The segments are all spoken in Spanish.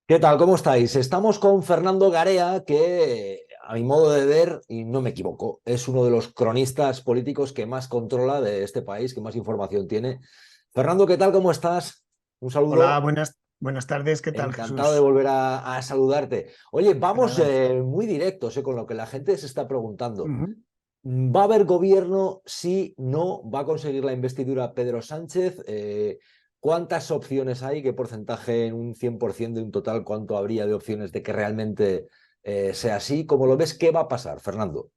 ¿Qué tal? ¿Cómo estáis? Estamos con Fernando Garea, que a mi modo de ver, y no me equivoco, es uno de los cronistas políticos que más controla de este país, que más información tiene. Fernando, ¿qué tal? ¿Cómo estás? Un Hola, saludo. buenas tardes, ¿qué tal, Encantado de Jesús? volver a saludarte. Oye, Te lo vamos agradezco. muy directos con lo que la gente se está preguntando. Ujú. ¿Va a haber gobierno? Sí, no. ¿Va a conseguir la investidura Pedro Sánchez? ¿Cuántas opciones hay? ¿Qué porcentaje en un 100% de un total? ¿Cuánto habría de opciones de que realmente sea así? ¿Cómo lo ves? ¿Qué va a pasar, Fernando?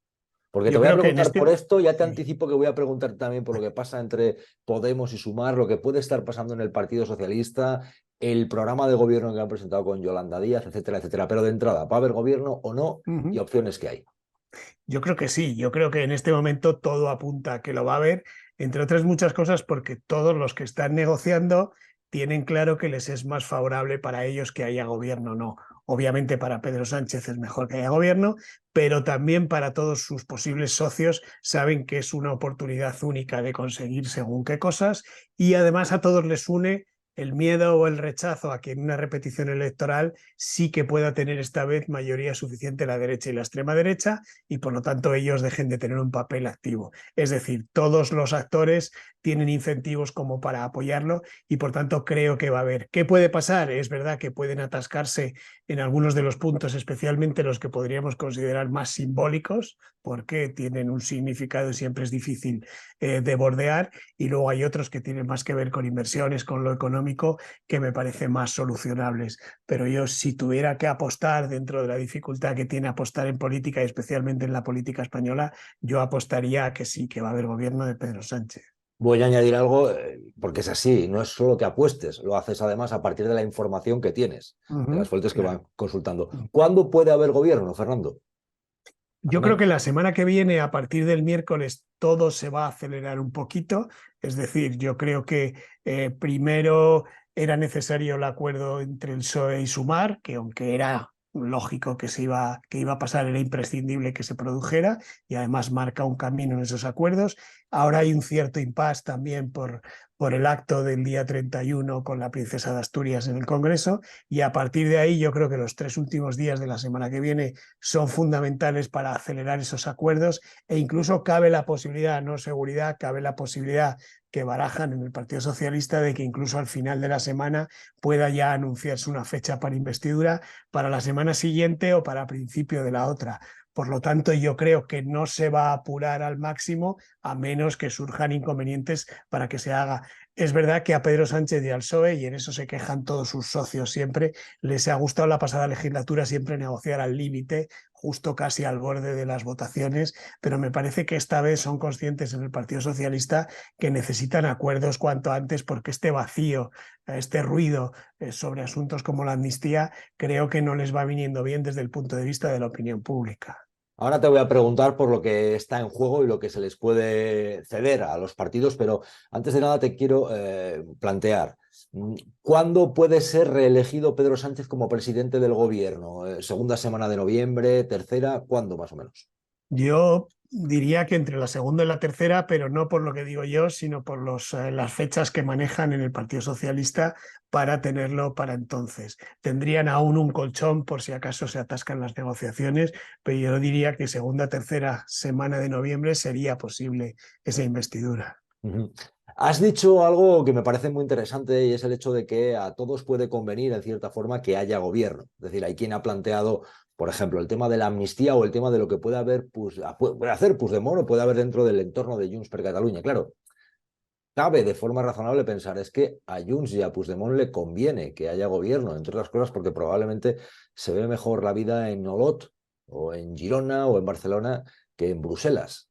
Porque te Yo voy a creo que en preguntar por esto, ya te sí. anticipo que voy a preguntar también por lo que pasa entre Podemos y Sumar, lo que puede estar pasando en el Partido Socialista, el programa de gobierno que han presentado con Yolanda Díaz, etcétera, etcétera. Pero de entrada, ¿va a haber gobierno o no? Y Ujú. opciones que hay. Yo creo que sí, yo creo que en este momento todo apunta a que lo va a haber, entre otras muchas cosas porque todos los que están negociando tienen claro que les es más favorable para ellos que haya gobierno, no. Obviamente para Pedro Sánchez es mejor que haya gobierno, pero también para todos sus posibles socios saben que es una oportunidad única de conseguir según qué cosas y además a todos les une el miedo o el rechazo a que en una repetición electoral sí que pueda tener esta vez mayoría suficiente la derecha y la extrema derecha y por lo tanto ellos dejen de tener un papel activo. Es decir, todos los actores tienen incentivos como para apoyarlo y por tanto creo que va a haber. ¿Qué puede pasar? Es verdad que pueden atascarse en algunos de los puntos, especialmente los que podríamos considerar más simbólicos, porque tienen un significado y siempre es difícil de bordear, y luego hay otros que tienen más que ver con inversiones, con lo económico, que me parece más solucionables. Pero yo si tuviera que apostar dentro de la dificultad que tiene apostar en política y especialmente en la política española, yo apostaría a que sí, que va a haber gobierno de Pedro Sánchez. Voy a añadir algo, porque es así, no es solo que apuestes, lo haces además a partir de la información que tienes, de las fuentes que Claro. van consultando. ¿Cuándo puede haber gobierno, Fernando? Más o Yo creo que menos. la semana que viene, a partir del miércoles, todo se va a acelerar un poquito. Es decir, yo creo que primero era necesario el acuerdo entre el PSOE y Sumar, que aunque era lógico que iba a pasar, era imprescindible que se produjera y además marca un camino en esos acuerdos. Ahora hay un cierto impasse también por el acto del día 31 con la princesa de Asturias en el Congreso y a partir de ahí yo creo que los 3 últimos días de la semana que viene son fundamentales para acelerar esos acuerdos e incluso cabe la posibilidad, no seguridad, cabe la posibilidad que barajan en el Partido Socialista de que incluso al final de la semana pueda ya anunciarse una fecha para investidura para la semana siguiente o para principio de la otra. Por lo tanto, yo creo que no se va a apurar al máximo a menos que surjan inconvenientes para que se haga. Es verdad que a Pedro Sánchez y al PSOE, y en eso se quejan todos sus socios siempre, les ha gustado la pasada legislatura siempre negociar al límite, justo casi al borde de las votaciones, pero me parece que esta vez son conscientes en el Partido Socialista que necesitan acuerdos cuanto antes porque este vacío, este ruido sobre asuntos como la amnistía, creo que no les va viniendo bien desde el punto de vista de la opinión pública. Ahora te voy a preguntar por lo que está en juego y lo que se les puede ceder a los partidos, pero antes de nada te quiero plantear, ¿cuándo puede ser reelegido Pedro Sánchez como presidente del gobierno? ¿Segunda semana de noviembre, tercera? ¿Cuándo más o menos? Yo diría que entre la segunda y la tercera, pero no por lo que digo yo, sino por las fechas que manejan en el Partido Socialista para tenerlo para entonces. Tendrían aún un colchón por si acaso se atascan las negociaciones, pero yo diría que segunda, tercera semana de noviembre sería posible esa investidura. Ujú. Has dicho algo que me parece muy interesante y es el hecho de que a todos puede convenir, en cierta forma, que haya gobierno. Es decir, hay quien ha planteado, por ejemplo, el tema de la amnistía o el tema de lo que puede haber, pues, puede hacer Puigdemont o puede haber dentro del entorno de Junts per Catalunya. Claro, cabe de forma razonable pensar, es que a Junts y a Puigdemont le conviene que haya gobierno, entre otras cosas porque probablemente se ve mejor la vida en Olot o en Girona o en Barcelona que en Bruselas.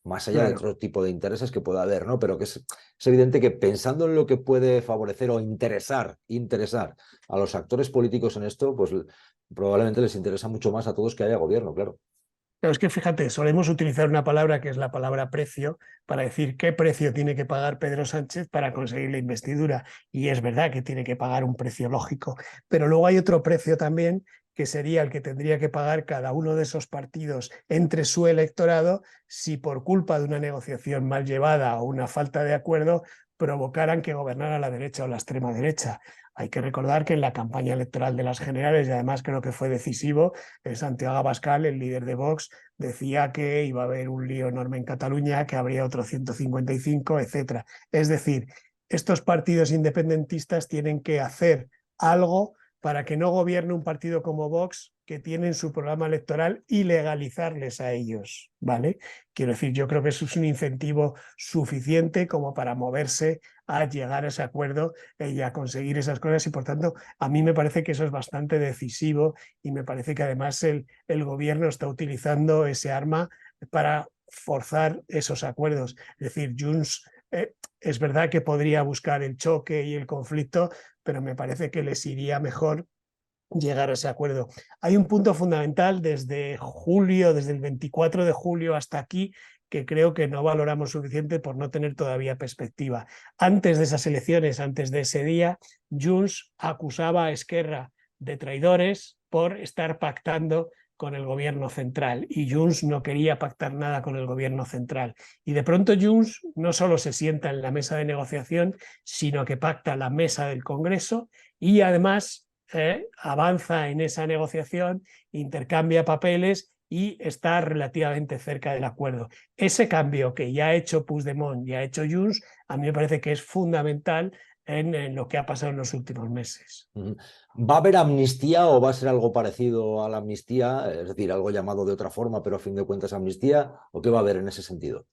Más allá de Claro. otro tipo de intereses que pueda haber, ¿no? Pero que es evidente que pensando en lo que puede favorecer o interesar a los actores políticos en esto, pues probablemente les interesa mucho más a todos que haya gobierno, claro. Pero es que fíjate, solemos utilizar una palabra que es la palabra precio para decir qué precio tiene que pagar Pedro Sánchez para conseguir la investidura. Y es verdad que tiene que pagar un precio lógico, pero luego hay otro precio también que sería el que tendría que pagar cada uno de esos partidos entre su electorado si por culpa de una negociación mal llevada o una falta de acuerdo provocaran que gobernara la derecha o la extrema derecha. Hay que recordar que en la campaña electoral de las generales, y además creo que fue decisivo, Santiago Abascal, el líder de Vox, decía que iba a haber un lío enorme en Cataluña, que habría otro 155, etcétera. Es decir, estos partidos independentistas tienen que hacer algo para que no gobierne un partido como Vox, que tiene en su programa electoral ilegalizarles a ellos, ¿vale? Quiero decir, yo creo que eso es un incentivo suficiente como para moverse a llegar a ese acuerdo y a conseguir esas cosas, y por tanto a mí me parece que eso es bastante decisivo, y me parece que además el gobierno está utilizando ese arma para forzar esos acuerdos. Es decir, Junts es verdad que podría buscar el choque y el conflicto, pero me parece que les iría mejor llegar a ese acuerdo. Hay un punto fundamental desde julio, desde el 24 de julio hasta aquí, que creo que no valoramos suficiente por no tener todavía perspectiva. Antes de esas elecciones, antes de ese día, Junts acusaba a Esquerra de traidores por estar pactando con el gobierno central, y Junts no quería pactar nada con el gobierno central. Y de pronto Junts no solo se sienta en la mesa de negociación, sino que pacta la mesa del Congreso, y además avanza en esa negociación, intercambia papeles y está relativamente cerca del acuerdo. Ese cambio que ya ha hecho Puigdemont y ha hecho Junts, a mí me parece que es fundamental en lo que ha pasado en los últimos meses. ¿Va a haber amnistía o va a ser algo parecido a la amnistía? Es decir, algo llamado de otra forma, pero a fin de cuentas amnistía, ¿o qué va a haber en ese sentido?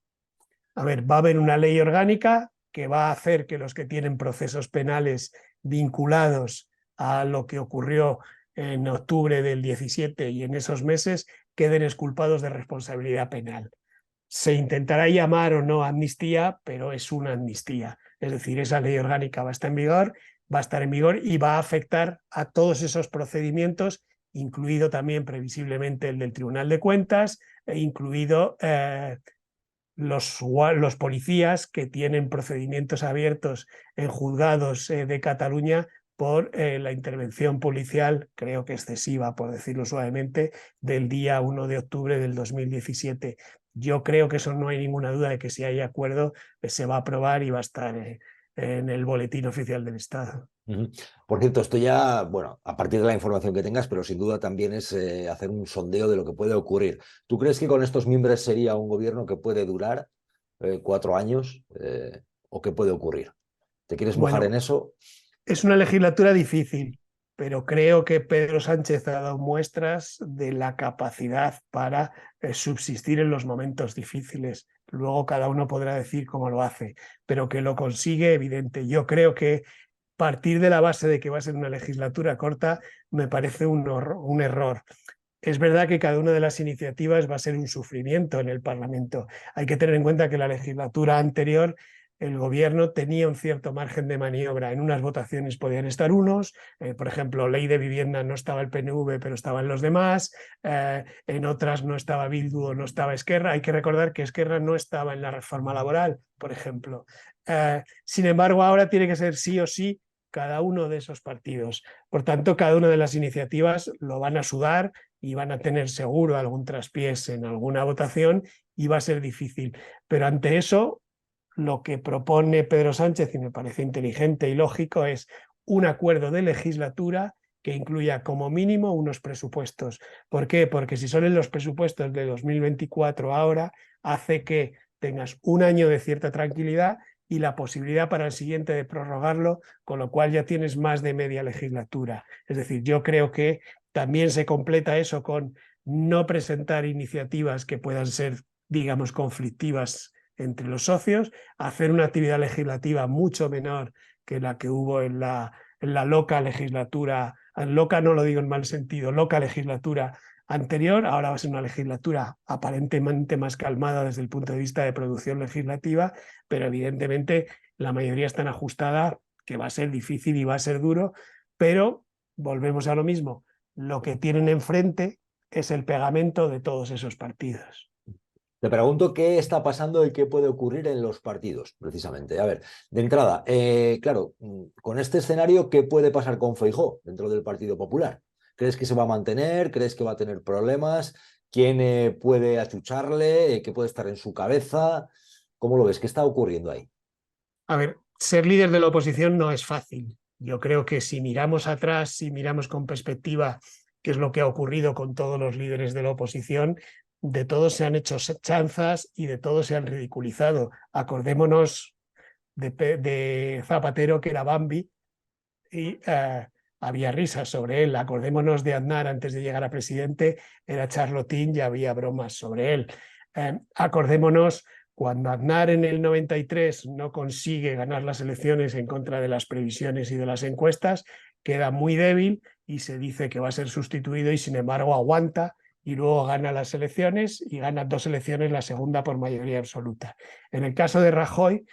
A ver, va a haber una ley orgánica que va a hacer que los que tienen procesos penales vinculados a lo que ocurrió en octubre del 17 y en esos meses queden exculpados de responsabilidad penal. Se intentará llamar o no amnistía, pero es una amnistía. Es decir, esa ley orgánica va a estar en vigor y va a afectar a todos esos procedimientos, incluido también previsiblemente el del Tribunal de Cuentas, e incluido los policías que tienen procedimientos abiertos en juzgados de Cataluña por la intervención policial, creo que excesiva, por decirlo suavemente, del día 1 de octubre del 2017. Yo creo que eso no hay ninguna duda de que si hay acuerdo se va a aprobar y va a estar en el boletín oficial del Estado. Por cierto, esto ya, bueno, a partir de la información que tengas, pero sin duda también es hacer un sondeo de lo que puede ocurrir. ¿Tú crees que con estos miembros sería un gobierno que puede durar 4 años o qué puede ocurrir? ¿Te quieres mojar en Bueno, eso? es una legislatura difícil, pero creo que Pedro Sánchez ha dado muestras de la capacidad para subsistir en los momentos difíciles. Luego cada uno podrá decir cómo lo hace, pero que lo consigue, evidente. Yo creo que partir de la base de que va a ser una legislatura corta me parece un error. Es verdad que cada una de las iniciativas va a ser un sufrimiento en el Parlamento. Hay que tener en cuenta que la legislatura anterior el gobierno tenía un cierto margen de maniobra. En unas votaciones podían estar unos, por ejemplo, ley de vivienda no estaba el PNV, pero estaban los demás, en otras no estaba Bildu o no estaba Esquerra. Hay que recordar que Esquerra no estaba en la reforma laboral, por ejemplo. Sin embargo, ahora tiene que ser sí o sí cada uno de esos partidos. Por tanto, cada una de las iniciativas lo van a sudar y van a tener seguro algún traspiés en alguna votación y va a ser difícil. Pero ante eso, lo que propone Pedro Sánchez, y me parece inteligente y lógico, es un acuerdo de legislatura que incluya como mínimo unos presupuestos. ¿Por qué? Porque si son en los presupuestos de 2024 ahora, hace que tengas un año de cierta tranquilidad y la posibilidad para el siguiente de prorrogarlo, con lo cual ya tienes más de media legislatura. Es decir, yo creo que también se completa eso con no presentar iniciativas que puedan ser, digamos, conflictivas entre los socios, hacer una actividad legislativa mucho menor que la que hubo en la loca legislatura, loca no lo digo en mal sentido, loca legislatura anterior. Ahora va a ser una legislatura aparentemente más calmada desde el punto de vista de producción legislativa, pero evidentemente la mayoría está ajustada, que va a ser difícil y va a ser duro, pero volvemos a lo mismo. Lo que tienen enfrente es el pegamento de todos esos partidos. Te pregunto qué está pasando y qué puede ocurrir en los partidos, precisamente. A ver, de entrada, claro, con este escenario, ¿qué puede pasar con Feijóo dentro del Partido Popular? ¿Crees que se va a mantener? ¿Crees que va a tener problemas? ¿Quién puede achucharle? ¿Qué puede estar en su cabeza? ¿Cómo lo ves? ¿Qué está ocurriendo ahí? A ver, ser líder de la oposición no es fácil. Yo creo que si miramos atrás, si miramos con perspectiva qué es lo que ha ocurrido con todos los líderes de la oposición, de todos se han hecho chanzas y de todos se han ridiculizado. Acordémonos de Zapatero, que era Bambi, y había risas sobre él. Acordémonos de Aznar antes de llegar a presidente, era Charlotín y había bromas sobre él. Acordémonos cuando Aznar en el 93 no consigue ganar las elecciones en contra de las previsiones y de las encuestas, queda muy débil y se dice que va a ser sustituido y sin embargo aguanta y luego gana las elecciones y gana 2 elecciones, la segunda por mayoría absoluta. En el caso de Rajoy,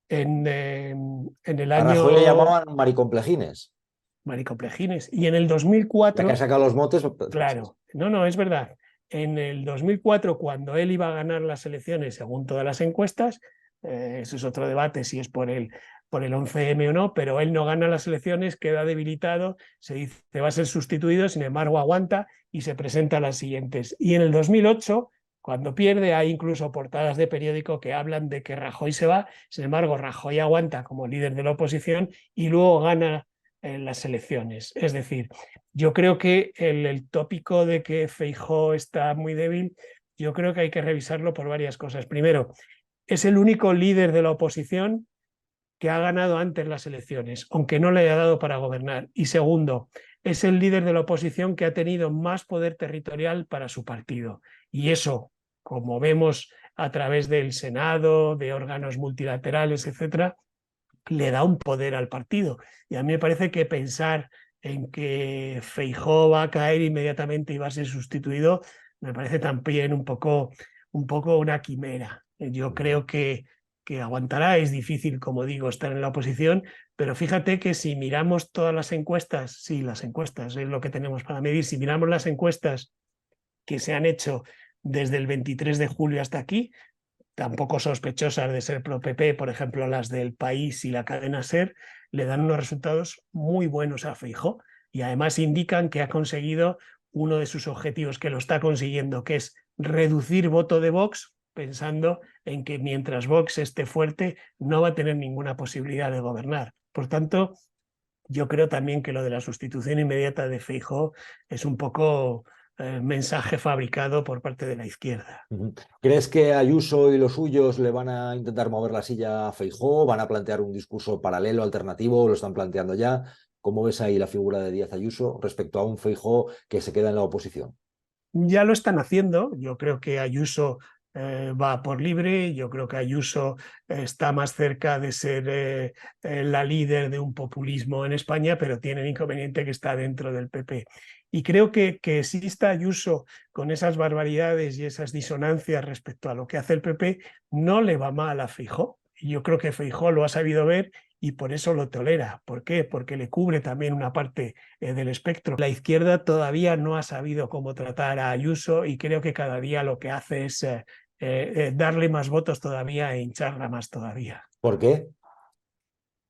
en el A Rajoy le año llamaban maricomplejines. Maricomplejines. Y en el Ya que han 2004, sacado los motes, claro, no, es verdad. En el 2004, cuando él iba a ganar las elecciones, según todas las encuestas, eso es otro debate si es por el 11M o no, pero él no gana las elecciones, queda debilitado, se dice que va a ser sustituido, sin embargo aguanta y se presenta a las siguientes. Y en el 2008, cuando pierde, hay incluso portadas de periódico que hablan de que Rajoy se va, sin embargo Rajoy aguanta como líder de la oposición y luego gana en las elecciones. Es decir, yo creo que el tópico de que Feijóo está muy débil, yo creo que hay que revisarlo por varias cosas. Primero, es el único líder de la oposición que ha ganado antes las elecciones, aunque no le haya dado para gobernar. Y segundo, es el líder de la oposición que ha tenido más poder territorial para su partido. Y eso, como vemos a través del Senado, de órganos multilaterales, etcétera, le da un poder al partido. Y a mí me parece que pensar en que Feijóo va a caer inmediatamente y va a ser sustituido, me parece también un poco una quimera. Yo creo que aguantará, es difícil, como digo, estar en la oposición, pero fíjate que si miramos todas las encuestas, sí, las encuestas es lo que tenemos para medir, si miramos las encuestas que se han hecho desde el 23 de julio hasta aquí, tampoco sospechosas de ser pro PP, por ejemplo, las del País y la cadena SER, le dan unos resultados muy buenos a Feijóo y además indican que ha conseguido uno de sus objetivos, que lo está consiguiendo, que es reducir voto de Vox, pensando en que mientras Vox esté fuerte no va a tener ninguna posibilidad de gobernar. Por tanto, yo creo también que lo de la sustitución inmediata de Feijóo es un poco mensaje fabricado por parte de la izquierda. ¿Crees que Ayuso y los suyos le van a intentar mover la silla a Feijóo? ¿Van a plantear un discurso paralelo, alternativo? ¿Lo están planteando ya? ¿Cómo ves ahí la figura de Díaz Ayuso respecto a un Feijóo que se queda en la oposición? Ya lo están haciendo. Yo creo que Ayuso va por libre. Yo creo que Ayuso está más cerca de ser la líder de un populismo en España, pero tiene el inconveniente que está dentro del PP. Y creo que exista Ayuso con esas barbaridades y esas disonancias respecto a lo que hace el PP, no le va mal a Feijóo. Y yo creo que Feijóo lo ha sabido ver y por eso lo tolera. ¿Por qué? Porque le cubre también una parte del espectro. La izquierda todavía no ha sabido cómo tratar a Ayuso y creo que cada día lo que hace es darle más votos todavía e hincharla más todavía. ¿Por qué?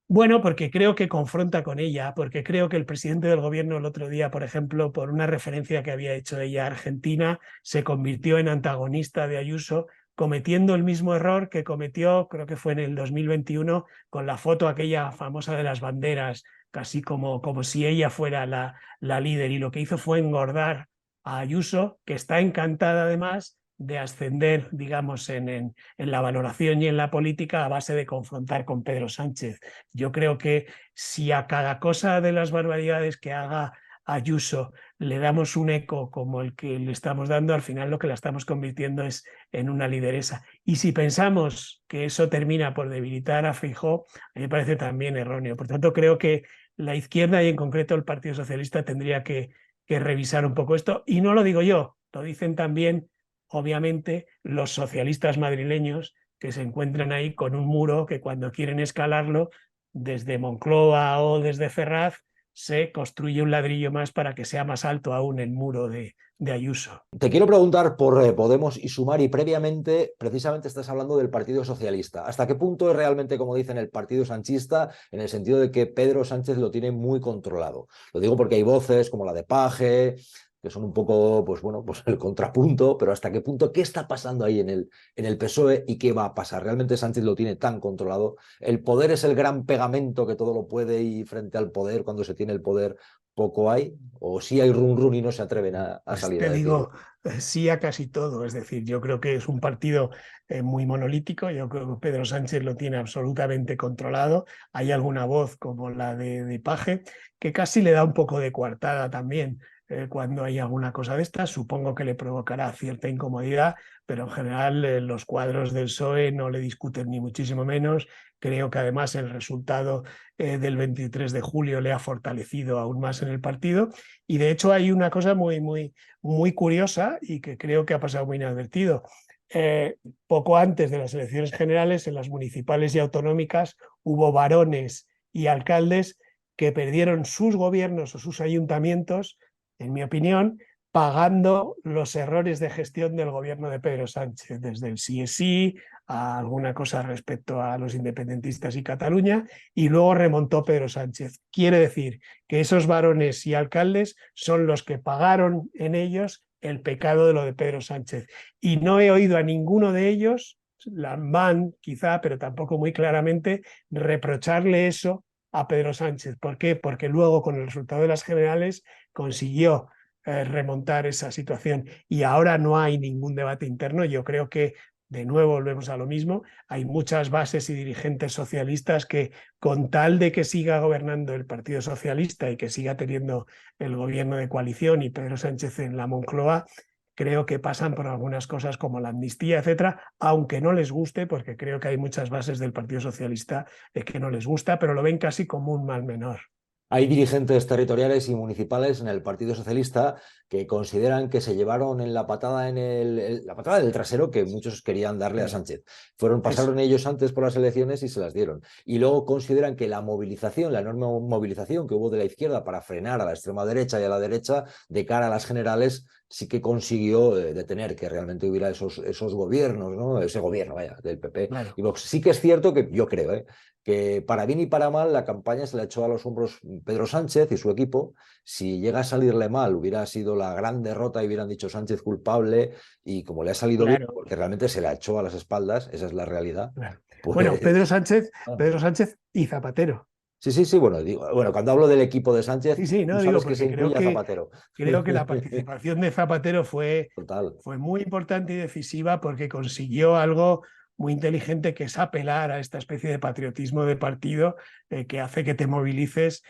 Bueno, porque creo que confronta con ella, porque creo que el presidente del gobierno el otro día, por ejemplo, por una referencia que había hecho ella a Argentina, se convirtió en antagonista de Ayuso, cometiendo el mismo error que cometió, creo que fue en el 2021, con la foto aquella famosa de las banderas, casi como si ella fuera la líder. Y lo que hizo fue engordar a Ayuso, que está encantada además de ascender, digamos, en la valoración y en la política a base de confrontar con Pedro Sánchez. Yo creo que si a cada cosa de las barbaridades que haga Ayuso le damos un eco como el que le estamos dando, al final lo que la estamos convirtiendo es en una lideresa. Y si pensamos que eso termina por debilitar a Feijóo, a mí me parece también erróneo. Por tanto, creo que la izquierda y en concreto el Partido Socialista tendría que revisar un poco esto. Y no lo digo yo, lo dicen también, obviamente, los socialistas madrileños que se encuentran ahí con un muro que cuando quieren escalarlo desde Moncloa o desde Ferraz, se construye un ladrillo más para que sea más alto aún el muro de Ayuso. Te quiero preguntar por Podemos y Sumar y previamente, precisamente estás hablando del Partido Socialista. ¿Hasta qué punto es realmente, como dicen, el Partido Sanchista, en el sentido de que Pedro Sánchez lo tiene muy controlado? Lo digo porque hay voces como la de Paje, que son un poco, pues bueno, pues el contrapunto, pero hasta qué punto, qué está pasando ahí en el PSOE y qué va a pasar. ¿Realmente Sánchez lo tiene tan controlado? ¿El poder es el gran pegamento que todo lo puede y frente al poder, cuando se tiene el poder, poco hay? ¿O sí hay run run y no se atreven a Pues salir a te decirlo? digo, sí a casi todo. Es decir, yo creo que es un partido muy monolítico. Yo creo que Pedro Sánchez lo tiene absolutamente controlado. Hay alguna voz como la de Paje que casi le da un poco de coartada también cuando hay alguna cosa de estas. Supongo que le provocará cierta incomodidad, pero en general los cuadros del PSOE no le discuten ni muchísimo menos. Creo que además el resultado del 23 de julio le ha fortalecido aún más en el partido. Y de hecho hay una cosa muy curiosa y que creo que ha pasado muy inadvertido. Poco antes de las elecciones generales, en las municipales y autonómicas, hubo varones y alcaldes que perdieron sus gobiernos o sus ayuntamientos, en mi opinión, pagando los errores de gestión del gobierno de Pedro Sánchez, desde el sí es sí a alguna cosa respecto a los independentistas y Cataluña, y luego remontó Pedro Sánchez. Quiere decir que esos varones y alcaldes son los que pagaron en ellos el pecado de lo de Pedro Sánchez. Y no he oído a ninguno de ellos, la van quizá, pero tampoco muy claramente, reprocharle eso a Pedro Sánchez. ¿Por qué? Porque luego con el resultado de las generales consiguió remontar esa situación y ahora no hay ningún debate interno. Yo creo que de nuevo volvemos a lo mismo. Hay muchas bases y dirigentes socialistas que, con tal de que siga gobernando el Partido Socialista y que siga teniendo el gobierno de coalición y Pedro Sánchez en la Moncloa, creo que pasan por algunas cosas como la amnistía, etcétera, aunque no les guste, porque creo que hay muchas bases del Partido Socialista que no les gusta, pero lo ven casi como un mal menor. Hay dirigentes territoriales y municipales en el Partido Socialista que consideran que se llevaron en la patada la patada del trasero que muchos querían darle a Sánchez. Eso. Pasaron ellos antes por las elecciones y se las dieron. Y luego consideran que la movilización, la enorme movilización que hubo de la izquierda para frenar a la extrema derecha y a la derecha de cara a las generales sí que consiguió detener que realmente hubiera esos gobiernos, ¿no? Ese gobierno, vaya, del PP Claro. y Vox. Sí que es cierto que yo creo, que para bien y para mal la campaña se la echó a los hombros Pedro Sánchez y su equipo. Si llega a salirle mal, hubiera sido la gran derrota y hubieran dicho Sánchez culpable, y como le ha salido bien, Claro, porque realmente se la echó a las espaldas, esa es la realidad, claro. Bueno, pues... Pedro Sánchez y Zapatero. Sí, sí, sí, bueno, digo, bueno, cuando hablo del equipo de Sánchez, Sí, sí, tú no digo sabes que se porque incluye a Zapatero. creo que la participación de Zapatero Total. fue muy importante y decisiva porque consiguió algo muy inteligente, que es apelar a esta especie de patriotismo de partido que hace que te movilices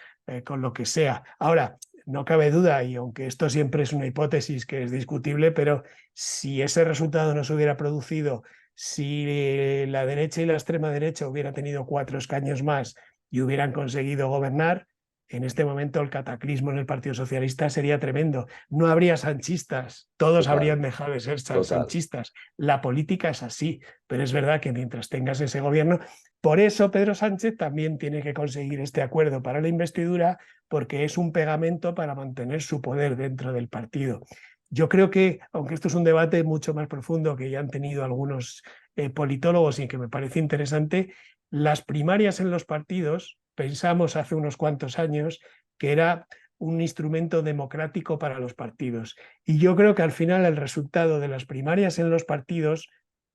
con lo que sea. Ahora, no cabe duda, y aunque esto siempre es una hipótesis que es discutible, pero si ese resultado no se hubiera producido, si la derecha y la extrema derecha hubieran tenido 4 escaños más y hubieran conseguido gobernar, en este momento el cataclismo en el Partido Socialista sería tremendo. No habría sanchistas, todos Total, habrían dejado de ser total. sanchistas. La política es así, pero es verdad que mientras tengas ese gobierno, por eso Pedro Sánchez también tiene que conseguir este acuerdo para la investidura, porque es un pegamento para mantener su poder dentro del partido. Yo creo que, aunque esto es un debate mucho más profundo que ya han tenido algunos politólogos y que me parece interesante, las primarias en los partidos, pensamos hace unos cuantos años que era un instrumento democrático para los partidos. Y yo creo que al final el resultado de las primarias en los partidos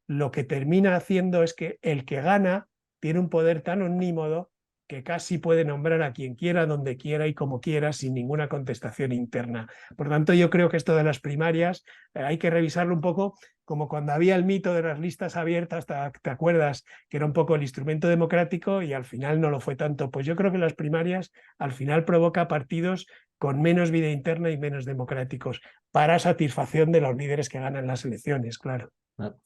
lo que termina haciendo es que el que gana tiene un poder tan omnímodo que casi puede nombrar a quien quiera, donde quiera y como quiera, sin ninguna contestación interna. Por tanto, yo creo que esto de las primarias hay que revisarlo un poco como cuando había el mito de las listas abiertas, ¿te acuerdas? Que era un poco el instrumento democrático y al final no lo fue tanto. Pues yo creo que las primarias al final provoca partidos con menos vida interna y menos democráticos para satisfacción de los líderes que ganan las elecciones, claro.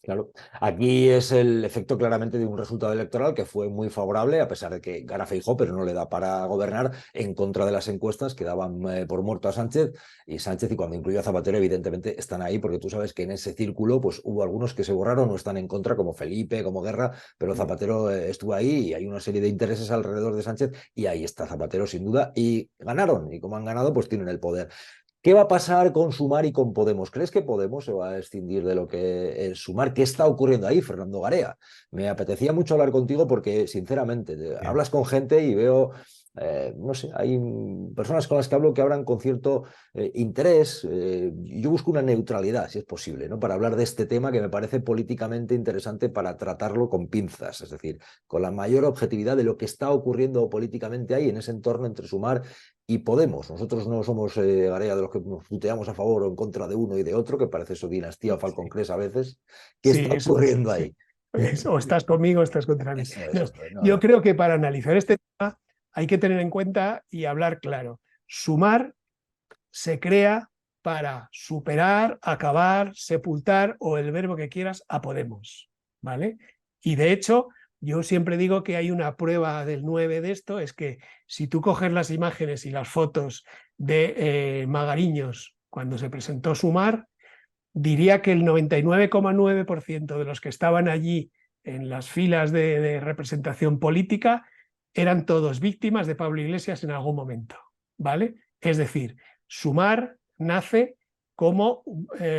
Claro, aquí es el efecto claramente de un resultado electoral que fue muy favorable, a pesar de que gana Feijóo, pero no le da para gobernar, en contra de las encuestas que daban por muerto a Sánchez, y Sánchez, y cuando incluyó a Zapatero, evidentemente están ahí, porque tú sabes que en ese círculo pues hubo algunos que se borraron o están en contra, como Felipe, como Guerra, pero Zapatero estuvo ahí y hay una serie de intereses alrededor de Sánchez, y ahí está Zapatero sin duda, y ganaron, y como han ganado, pues tienen el poder. ¿Qué va a pasar con Sumar y con Podemos? ¿Crees que Podemos se va a escindir de lo que es Sumar? ¿Qué está ocurriendo ahí, Fernando Garea? Me apetecía mucho hablar contigo porque, sinceramente, hablas con gente y veo no sé, hay personas con las que hablo que hablan con cierto interés. Yo busco una neutralidad, si es posible, ¿no? Para hablar de este tema que me parece políticamente interesante para tratarlo con pinzas, es decir, con la mayor objetividad de lo que está ocurriendo políticamente ahí en ese entorno entre Sumar y Podemos. Nosotros no somos, Garea, de los que nos tuteamos a favor o en contra de uno y de otro, que parece eso dinastía o Sí, Falcon Crest a veces. ¿Qué sí, está eso es. ocurriendo Sí. ahí? O estás conmigo o estás contra mí. Eso es, No, eso es. No, yo no. creo que para analizar este tema hay que tener en cuenta y hablar claro. Sumar se crea para superar, acabar, sepultar o el verbo que quieras a Podemos, ¿vale? Y de hecho, yo siempre digo que hay una prueba del 9 de esto, es que si tú coges las imágenes y las fotos de Magariños cuando se presentó Sumar, diría que el 99,9% de los que estaban allí en las filas de representación política eran todos víctimas de Pablo Iglesias en algún momento, ¿vale? Es decir, Sumar nace como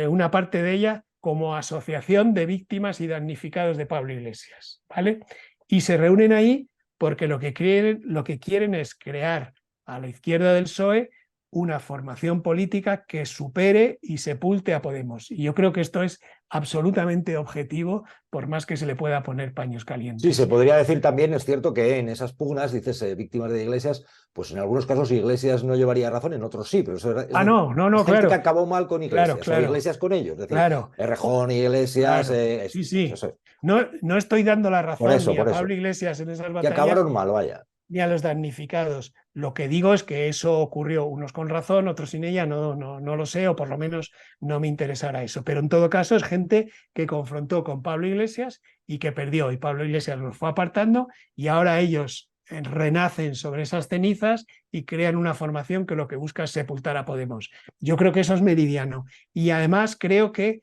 una parte de ella como asociación de víctimas y damnificados de Pablo Iglesias, ¿vale? Y se reúnen ahí porque lo que quieren es crear a la izquierda del PSOE una formación política que supere y sepulte a Podemos. Y yo creo que esto es absolutamente objetivo, por más que se le pueda poner paños Sí, se calientes. podría decir también, es cierto que en esas pugnas, dices, víctimas de Iglesias, pues en algunos casos Iglesias no llevaría razón, en otros sí, pero eso Ah, no, no, no, es gente que claro, acabó mal con claro, Iglesias o claro, Iglesias con ellos, es decir, claro, Errejón, Iglesias, claro. eso, Sí, pues sí. eso, No, no estoy dando la razón ni a por eso, Pablo Iglesias en esas que batallas, acabaron mal, vaya. ni a los damnificados. Lo que digo es que eso ocurrió, unos con razón, otros sin ella, no lo sé, o por lo menos no me interesará eso. Pero en todo caso es gente que confrontó con Pablo Iglesias y que perdió, y Pablo Iglesias los fue apartando, y ahora ellos renacen sobre esas cenizas y crean una formación que lo que busca es sepultar a Podemos. Yo creo que eso es meridiano. Y además creo que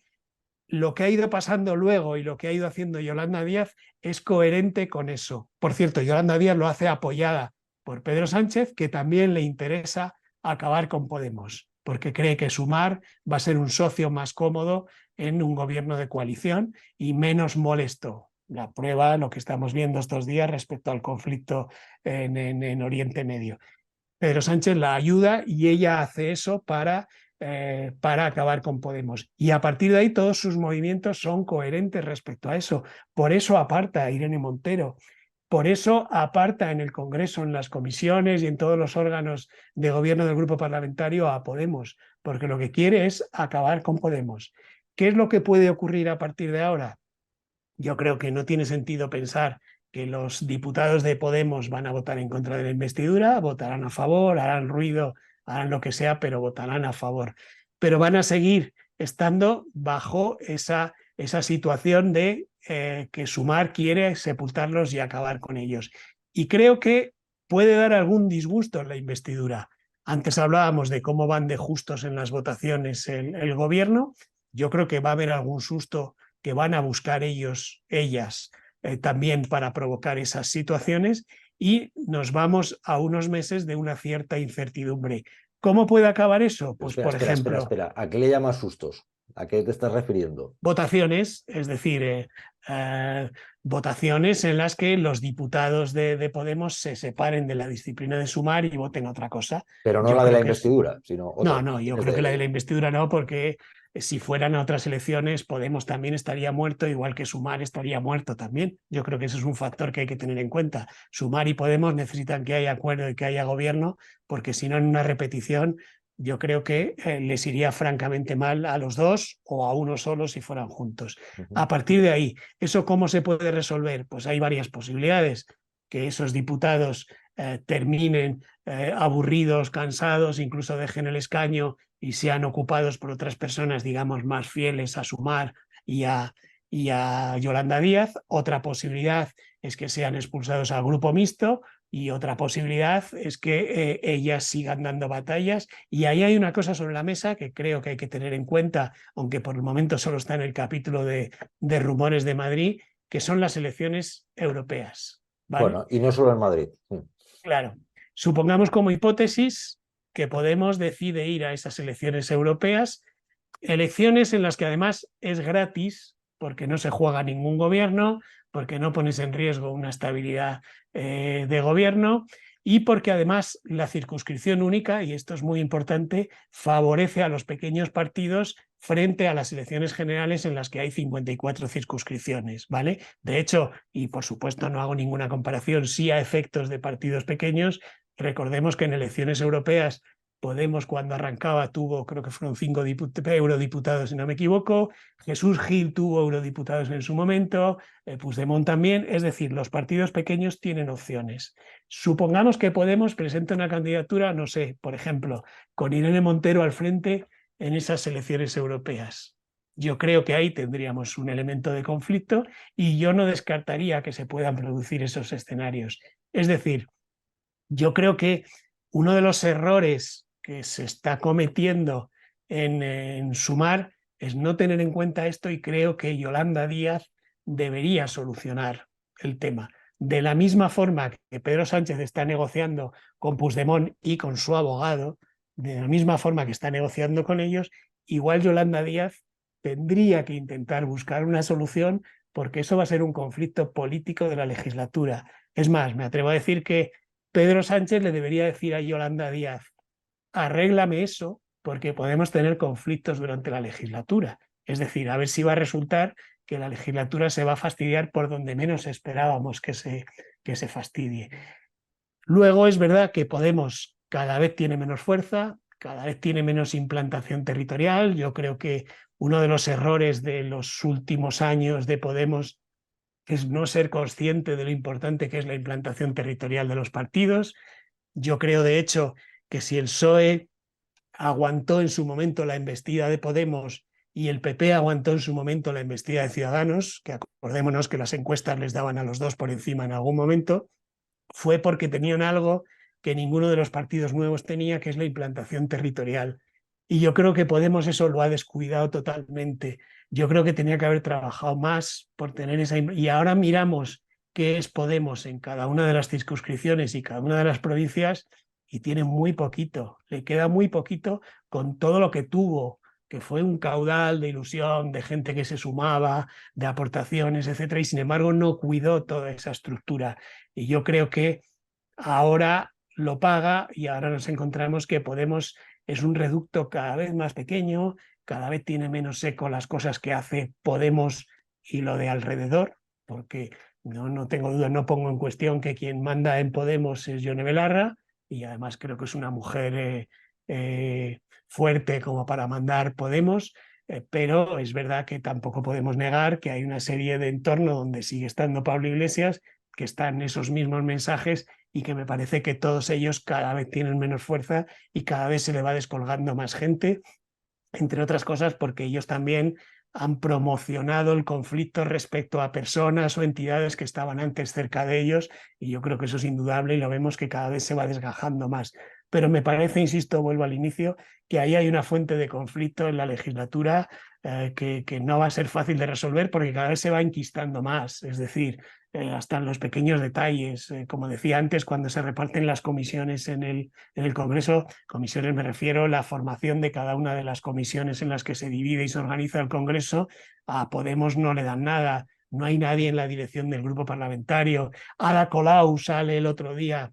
lo que ha ido pasando luego y lo que ha ido haciendo Yolanda Díaz es coherente con eso. Por cierto, Yolanda Díaz lo hace apoyada por Pedro Sánchez, que también le interesa acabar con Podemos, porque cree que Sumar va a ser un socio más cómodo en un gobierno de coalición y menos molesto. La prueba, lo que estamos viendo estos días respecto al conflicto en Oriente Medio. Pedro Sánchez la ayuda y ella hace eso para acabar con Podemos. Y a partir de ahí todos sus movimientos son coherentes respecto a eso. Por eso aparta a Irene Montero. Por eso aparta en el Congreso, en las comisiones y en todos los órganos de gobierno del grupo parlamentario a Podemos, porque lo que quiere es acabar con Podemos. ¿Qué es lo que puede ocurrir a partir de ahora? Yo creo que no tiene sentido pensar que los diputados de Podemos van a votar en contra de la investidura, votarán a favor, harán ruido, harán lo que sea, pero votarán a favor. Pero van a seguir estando bajo esa situación de que Sumar quiere sepultarlos y acabar con ellos. Y creo que puede dar algún disgusto en la investidura. Antes hablábamos de cómo van de justos en las votaciones el gobierno. Yo creo que va a haber algún susto que van a buscar ellos, ellas, también para provocar esas situaciones y nos vamos a unos meses de una cierta incertidumbre. ¿Cómo puede acabar eso? Pero Pues, espera, por espera, espera, ejemplo, espera. ¿A qué le llamas sustos? ¿A qué te estás refiriendo? votaciones, es decir, votaciones en las que los diputados de Podemos se separen de la disciplina de Sumar y voten otra cosa. Pero no Yo la de la creo que es investidura, sino No, otras no, yo votaciones creo que la de de... la investidura no, porque si fueran a otras elecciones, Podemos también estaría muerto, igual que Sumar estaría muerto también. Yo creo que ese es un factor que hay que tener en cuenta. Sumar y Podemos necesitan que haya acuerdo y que haya gobierno, porque si no, en una repetición, yo creo que les iría francamente mal a los dos o a uno solo si fueran juntos. Ujú. A partir de ahí, ¿eso cómo se puede resolver? Pues hay varias posibilidades. Que esos diputados terminen aburridos, cansados, incluso dejen el escaño y sean ocupados por otras personas, digamos, más fieles a Sumar y a Yolanda Díaz. Otra posibilidad es que sean expulsados al grupo mixto y otra posibilidad es que ellas sigan dando batallas. Y ahí hay una cosa sobre la mesa que creo que hay que tener en cuenta, aunque por el momento solo está en el capítulo de rumores de Madrid, que son las elecciones europeas. ¿Vale? Bueno, y no solo en Madrid. Claro. Supongamos como hipótesis que Podemos decide ir a esas elecciones europeas, elecciones en las que además es gratis, porque no se juega ningún gobierno, porque no pones en riesgo una estabilidad de gobierno y porque además la circunscripción única, y esto es muy importante, favorece a los pequeños partidos frente a las elecciones generales en las que hay 54 circunscripciones, ¿vale? De hecho, y por supuesto no hago ninguna comparación, sí a efectos de partidos pequeños, recordemos que en elecciones europeas Podemos, cuando arrancaba, tuvo, creo que fueron 5 eurodiputados, si no me equivoco. Jesús Gil tuvo eurodiputados en su momento, Puigdemont también. Es decir, los partidos pequeños tienen opciones. Supongamos que Podemos presenta una candidatura, no sé, por ejemplo, con Irene Montero al frente en esas elecciones europeas. Yo creo que ahí tendríamos un elemento de conflicto y yo no descartaría que se puedan producir esos escenarios. Es decir, yo creo que uno de los errores que se está cometiendo en Sumar es no tener en cuenta esto, y creo que Yolanda Díaz debería solucionar el tema. De la misma forma que Pedro Sánchez está negociando con Puigdemont y con su abogado, de la misma forma que está negociando con ellos, igual Yolanda Díaz tendría que intentar buscar una solución, porque eso va a ser un conflicto político de la legislatura. Es más, me atrevo a decir que Pedro Sánchez le debería decir a Yolanda Díaz: arréglame eso, porque podemos tener conflictos durante la legislatura. Es decir, a ver si va a resultar que la legislatura se va a fastidiar por donde menos esperábamos que se fastidie. Luego es verdad que Podemos cada vez tiene menos fuerza, cada vez tiene menos implantación territorial. Yo creo que uno de los errores de los últimos años de Podemos es no ser consciente de lo importante que es la implantación territorial de los partidos. Yo creo, de hecho, que si el PSOE aguantó en su momento la embestida de Podemos y el PP aguantó en su momento la embestida de Ciudadanos, que acordémonos que las encuestas les daban a los dos por encima en algún momento, fue porque tenían algo que ninguno de los partidos nuevos tenía, que es la implantación territorial. Y yo creo que Podemos eso lo ha descuidado totalmente. Yo creo que tenía que haber trabajado más por tener esa... Y ahora miramos qué es Podemos en cada una de las circunscripciones y cada una de las provincias, y tiene muy poquito, le queda muy poquito con todo lo que tuvo, que fue un caudal de ilusión, de gente que se sumaba, de aportaciones, etcétera, y sin embargo no cuidó toda esa estructura. Y yo creo que ahora lo paga, y ahora nos encontramos que Podemos es un reducto cada vez más pequeño, cada vez tiene menos eco las cosas que hace Podemos y lo de alrededor, porque no tengo duda, no pongo en cuestión que quien manda en Podemos es Yone Belarra, y además creo que es una mujer fuerte como para mandar Podemos, pero es verdad que tampoco podemos negar que hay una serie de entornos donde sigue estando Pablo Iglesias, que están esos mismos mensajes, y que me parece que todos ellos cada vez tienen menos fuerza y cada vez se le va descolgando más gente, entre otras cosas porque ellos también han promocionado el conflicto respecto a personas o entidades que estaban antes cerca de ellos, y yo creo que eso es indudable y lo vemos que cada vez se va desgajando más. Pero me parece, insisto, vuelvo al inicio, que ahí hay una fuente de conflicto en la legislatura que no va a ser fácil de resolver, porque cada vez se va enquistando más. Es decir, hasta en los pequeños detalles. Como decía antes, cuando se reparten las comisiones en el Congreso, comisiones me refiero a la formación de cada una de las comisiones en las que se divide y se organiza el Congreso, a Podemos no le dan nada, no hay nadie en la dirección del grupo parlamentario. Ada Colau sale el otro día,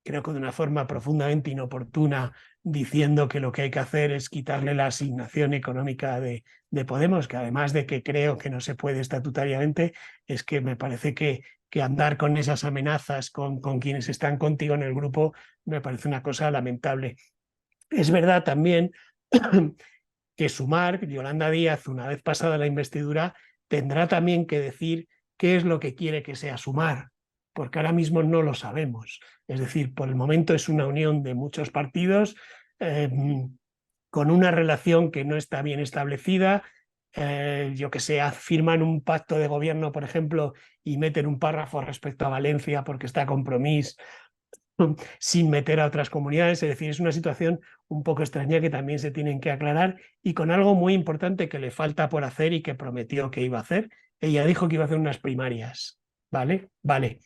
creo que de una forma profundamente inoportuna, diciendo que lo que hay que hacer es quitarle la asignación económica de Podemos, que además de que creo que no se puede estatutariamente, es que me parece que andar con esas amenazas con quienes están contigo en el grupo me parece una cosa lamentable. Es verdad también que Sumar, Yolanda Díaz, una vez pasada la investidura, tendrá también que decir qué es lo que quiere que sea Sumar, porque ahora mismo no lo sabemos. Es decir, por el momento es una unión de muchos partidos con una relación que no está bien establecida. Yo que sé, firman un pacto de gobierno, por ejemplo, y meten un párrafo respecto a Valencia porque está Compromís, sin meter a otras comunidades. Es decir, es una situación un poco extraña que también se tienen que aclarar, y con algo muy importante que le falta por hacer y que prometió que iba a hacer. Ella dijo que iba a hacer unas primarias, ¿vale? Vale,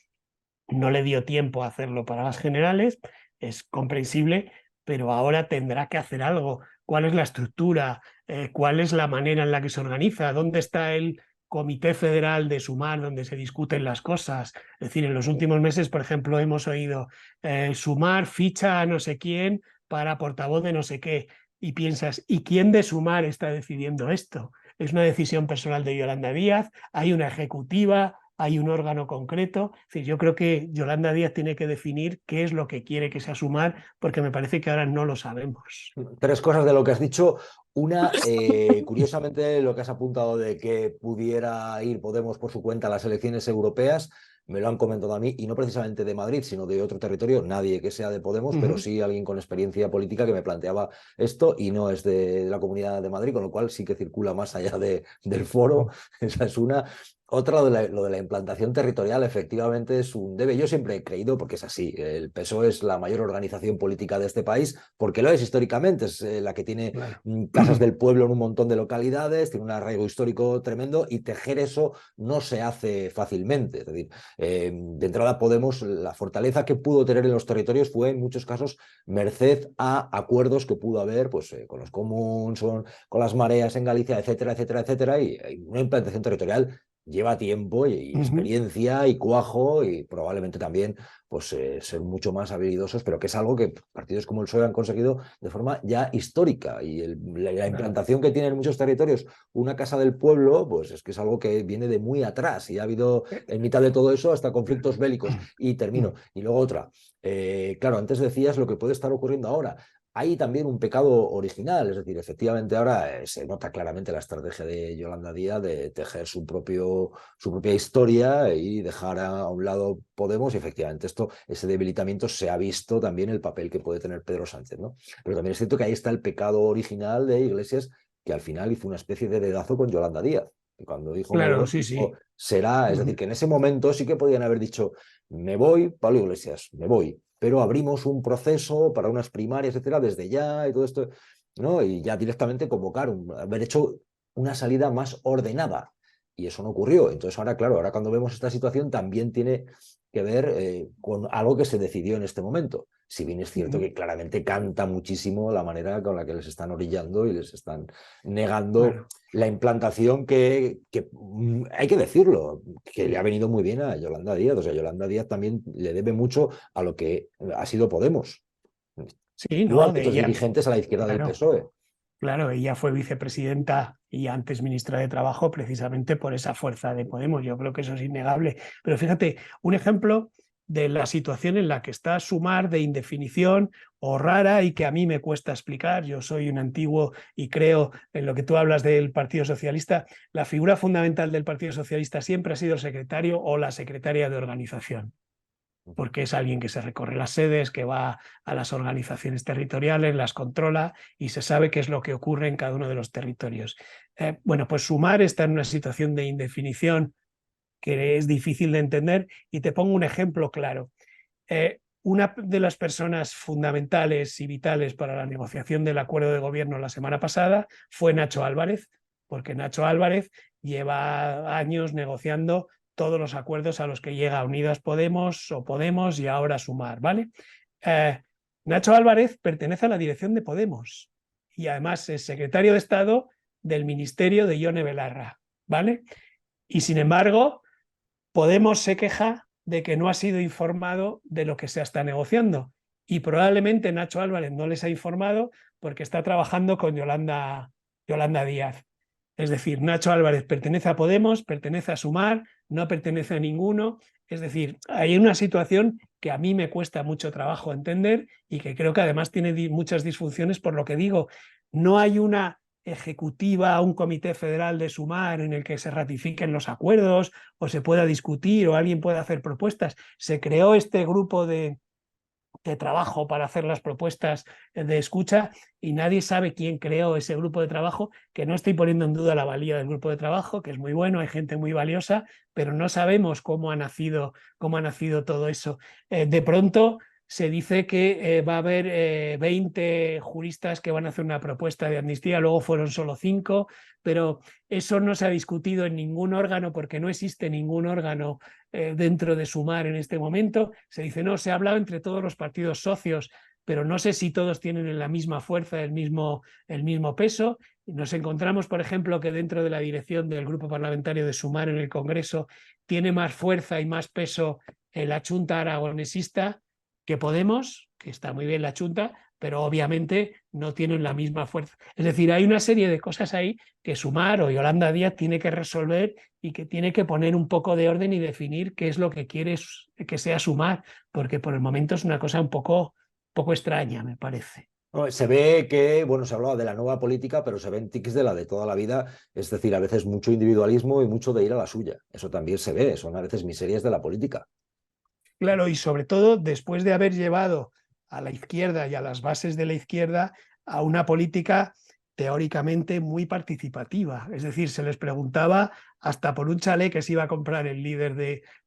no le dio tiempo a hacerlo para las generales, es comprensible, pero ahora tendrá que hacer algo. ¿Cuál es la estructura? ¿Cuál es la manera en la que se organiza? ¿Dónde está el comité federal de Sumar donde se discuten las cosas. Es decir, en los últimos meses, por ejemplo, hemos oído Sumar ficha a no sé quién para portavoz de no sé qué. Y piensas, ¿y quién de Sumar está decidiendo esto? ¿Es una decisión personal de Yolanda Díaz? ¿Hay una ejecutiva? ¿Hay un órgano concreto? Es decir, yo creo que Yolanda Díaz tiene que definir qué es lo que quiere que sea Sumar, porque me parece que ahora no lo sabemos. Tres cosas de lo que has dicho. Una, curiosamente, lo que has apuntado de que pudiera ir Podemos por su cuenta a las elecciones europeas, me lo han comentado a mí, y no precisamente de Madrid, sino de otro territorio, nadie que sea de Podemos, pero sí alguien con experiencia política que me planteaba esto, y no es de la Comunidad de Madrid, con lo cual sí que circula más allá del foro. Esa es una. Otra, lo de la implantación territorial, efectivamente es un debe. Yo siempre he creído, porque es así, el PSOE es la mayor organización política de este país, porque lo es históricamente, es la que tiene Claro. casas del pueblo en un montón de localidades, tiene un arraigo histórico tremendo, y tejer eso no se hace fácilmente. Es decir, de entrada Podemos, la fortaleza que pudo tener en los territorios fue en muchos casos merced a acuerdos que pudo haber pues, con los comuns, con las mareas en Galicia, etcétera, etcétera, etcétera, y una implantación territorial lleva tiempo y experiencia y cuajo, y probablemente también pues, ser mucho más habilidosos, pero que es algo que partidos como el PSOE han conseguido de forma ya histórica. Y la implantación que tiene en muchos territorios una casa del pueblo, pues es que es algo que viene de muy atrás, y ha habido en mitad de todo eso hasta conflictos bélicos. Y termino. Y luego otra. Claro, antes decías lo que puede estar ocurriendo ahora. Hay también un pecado original, es decir, efectivamente ahora se nota claramente la estrategia de Yolanda Díaz de tejer su propia historia y dejar a un lado Podemos, y efectivamente ese debilitamiento se ha visto también el papel que puede tener Pedro Sánchez, ¿no? Pero también es cierto que ahí está el pecado original de Iglesias, que al final hizo una especie de dedazo con Yolanda Díaz, que cuando dijo me Claro, voy, sí, dijo, sí. será, es decir, que en ese momento sí que podían haber dicho, me voy, Pablo Iglesias, me voy, pero abrimos un proceso para unas primarias, etcétera, desde ya y todo esto, ¿no? Y ya directamente convocar, haber hecho una salida más ordenada. Y eso no ocurrió. Entonces ahora, claro, ahora cuando vemos esta situación también tiene que ver con algo que se decidió en este momento. Si bien es cierto que claramente canta muchísimo la manera con la que les están orillando y les están negando Claro. la implantación que hay que decirlo, que le ha venido muy bien a Yolanda Díaz. O sea, Yolanda Díaz también le debe mucho a lo que ha sido Podemos. Sí, Igual no, que de otros ella. dirigentes a la izquierda del Claro. PSOE. Claro, ella fue vicepresidenta y antes ministra de Trabajo precisamente por esa fuerza de Podemos. Yo creo que eso es innegable. Pero fíjate, un ejemplo de la situación en la que está Sumar de indefinición o rara y que a mí me cuesta explicar. Yo soy un antiguo y creo en lo que tú hablas del Partido Socialista. La figura fundamental del Partido Socialista siempre ha sido el secretario o la secretaria de organización, porque es alguien que se recorre las sedes, que va a las organizaciones territoriales, las controla y se sabe qué es lo que ocurre en cada uno de los territorios. Bueno, pues Sumar está en una situación de indefinición que es difícil de entender, y te pongo un ejemplo claro. Una de las personas fundamentales y vitales para la negociación del acuerdo de gobierno la semana pasada fue Nacho Álvarez, porque Nacho Álvarez lleva años negociando todos los acuerdos a los que llega Unidas Podemos o Podemos y ahora Sumar, ¿vale? Nacho Álvarez pertenece a la dirección de Podemos y además es secretario de Estado del ministerio de Ione Belarra, ¿vale? Y sin embargo, Podemos se queja de que no ha sido informado de lo que se está negociando, y probablemente Nacho Álvarez no les ha informado porque está trabajando con Yolanda Díaz. Es decir, Nacho Álvarez pertenece a Podemos, pertenece a Sumar, no pertenece a ninguno. Es decir, hay una situación que a mí me cuesta mucho trabajo entender y que creo que además tiene muchas disfunciones, por lo que digo, no hay una ejecutiva, un comité federal de Sumar en el que se ratifiquen los acuerdos o se pueda discutir o alguien pueda hacer propuestas. Se creó este grupo de trabajo para hacer las propuestas de escucha y nadie sabe quién creó ese grupo de trabajo, que no estoy poniendo en duda la valía del grupo de trabajo, que es muy bueno, hay gente muy valiosa, pero no sabemos cómo ha nacido todo eso. De pronto se dice que va a haber 20 juristas que van a hacer una propuesta de amnistía, luego fueron solo 5, pero eso no se ha discutido en ningún órgano porque no existe ningún órgano dentro de Sumar en este momento. Se dice, no, se ha hablado entre todos los partidos socios, pero no sé si todos tienen la misma fuerza, el mismo peso. Nos encontramos, por ejemplo, que dentro de la dirección del grupo parlamentario de Sumar en el Congreso tiene más fuerza y más peso en la Chunta aragonesista que Podemos, que está muy bien la Chunta, pero obviamente no tienen la misma fuerza. Es decir, hay una serie de cosas ahí que Sumar o Yolanda Díaz tiene que resolver y que tiene que poner un poco de orden y definir qué es lo que quiere que sea Sumar, porque por el momento es una cosa un poco extraña, me parece. No, se ve que, bueno, se hablaba de la nueva política, pero se ven tics de la de toda la vida, es decir, a veces mucho individualismo y mucho de ir a la suya. Eso también se ve, son a veces miserias de la política. Claro, y sobre todo después de haber llevado a la izquierda y a las bases de la izquierda a una política teóricamente muy participativa. Es decir, se les preguntaba hasta por un chalet que se iba a comprar el líder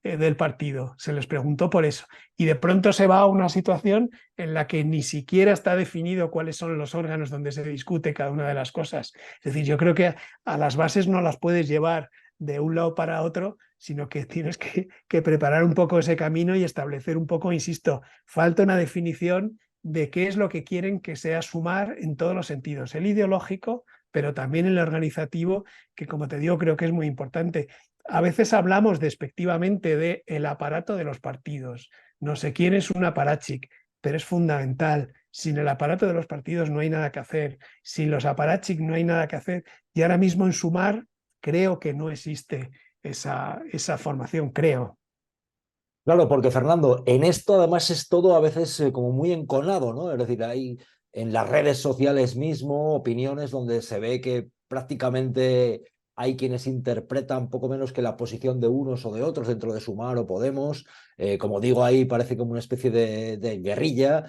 del partido. Se les preguntó por eso. Y de pronto se va a una situación en la que ni siquiera está definido cuáles son los órganos donde se discute cada una de las cosas. Es decir, yo creo que a las bases no las puedes llevar de un lado para otro, sino que tienes que preparar un poco ese camino y establecer un poco, insisto, falta una definición de qué es lo que quieren que sea Sumar en todos los sentidos, el ideológico, pero también el organizativo, que como te digo creo que es muy importante. A veces hablamos despectivamente del aparato de los partidos. No sé quién es un aparachic, pero es fundamental. Sin el aparato de los partidos no hay nada que hacer. Sin los aparachic no hay nada que hacer. Y ahora mismo en Sumar creo que no existe esa formación, creo. Claro, porque Fernando, en esto además es todo a veces como muy enconado, ¿no? Es decir, hay en las redes sociales mismo opiniones donde se ve que prácticamente hay quienes interpretan poco menos que la posición de unos o de otros dentro de Sumar o Podemos. Como digo, ahí parece como una especie de guerrilla,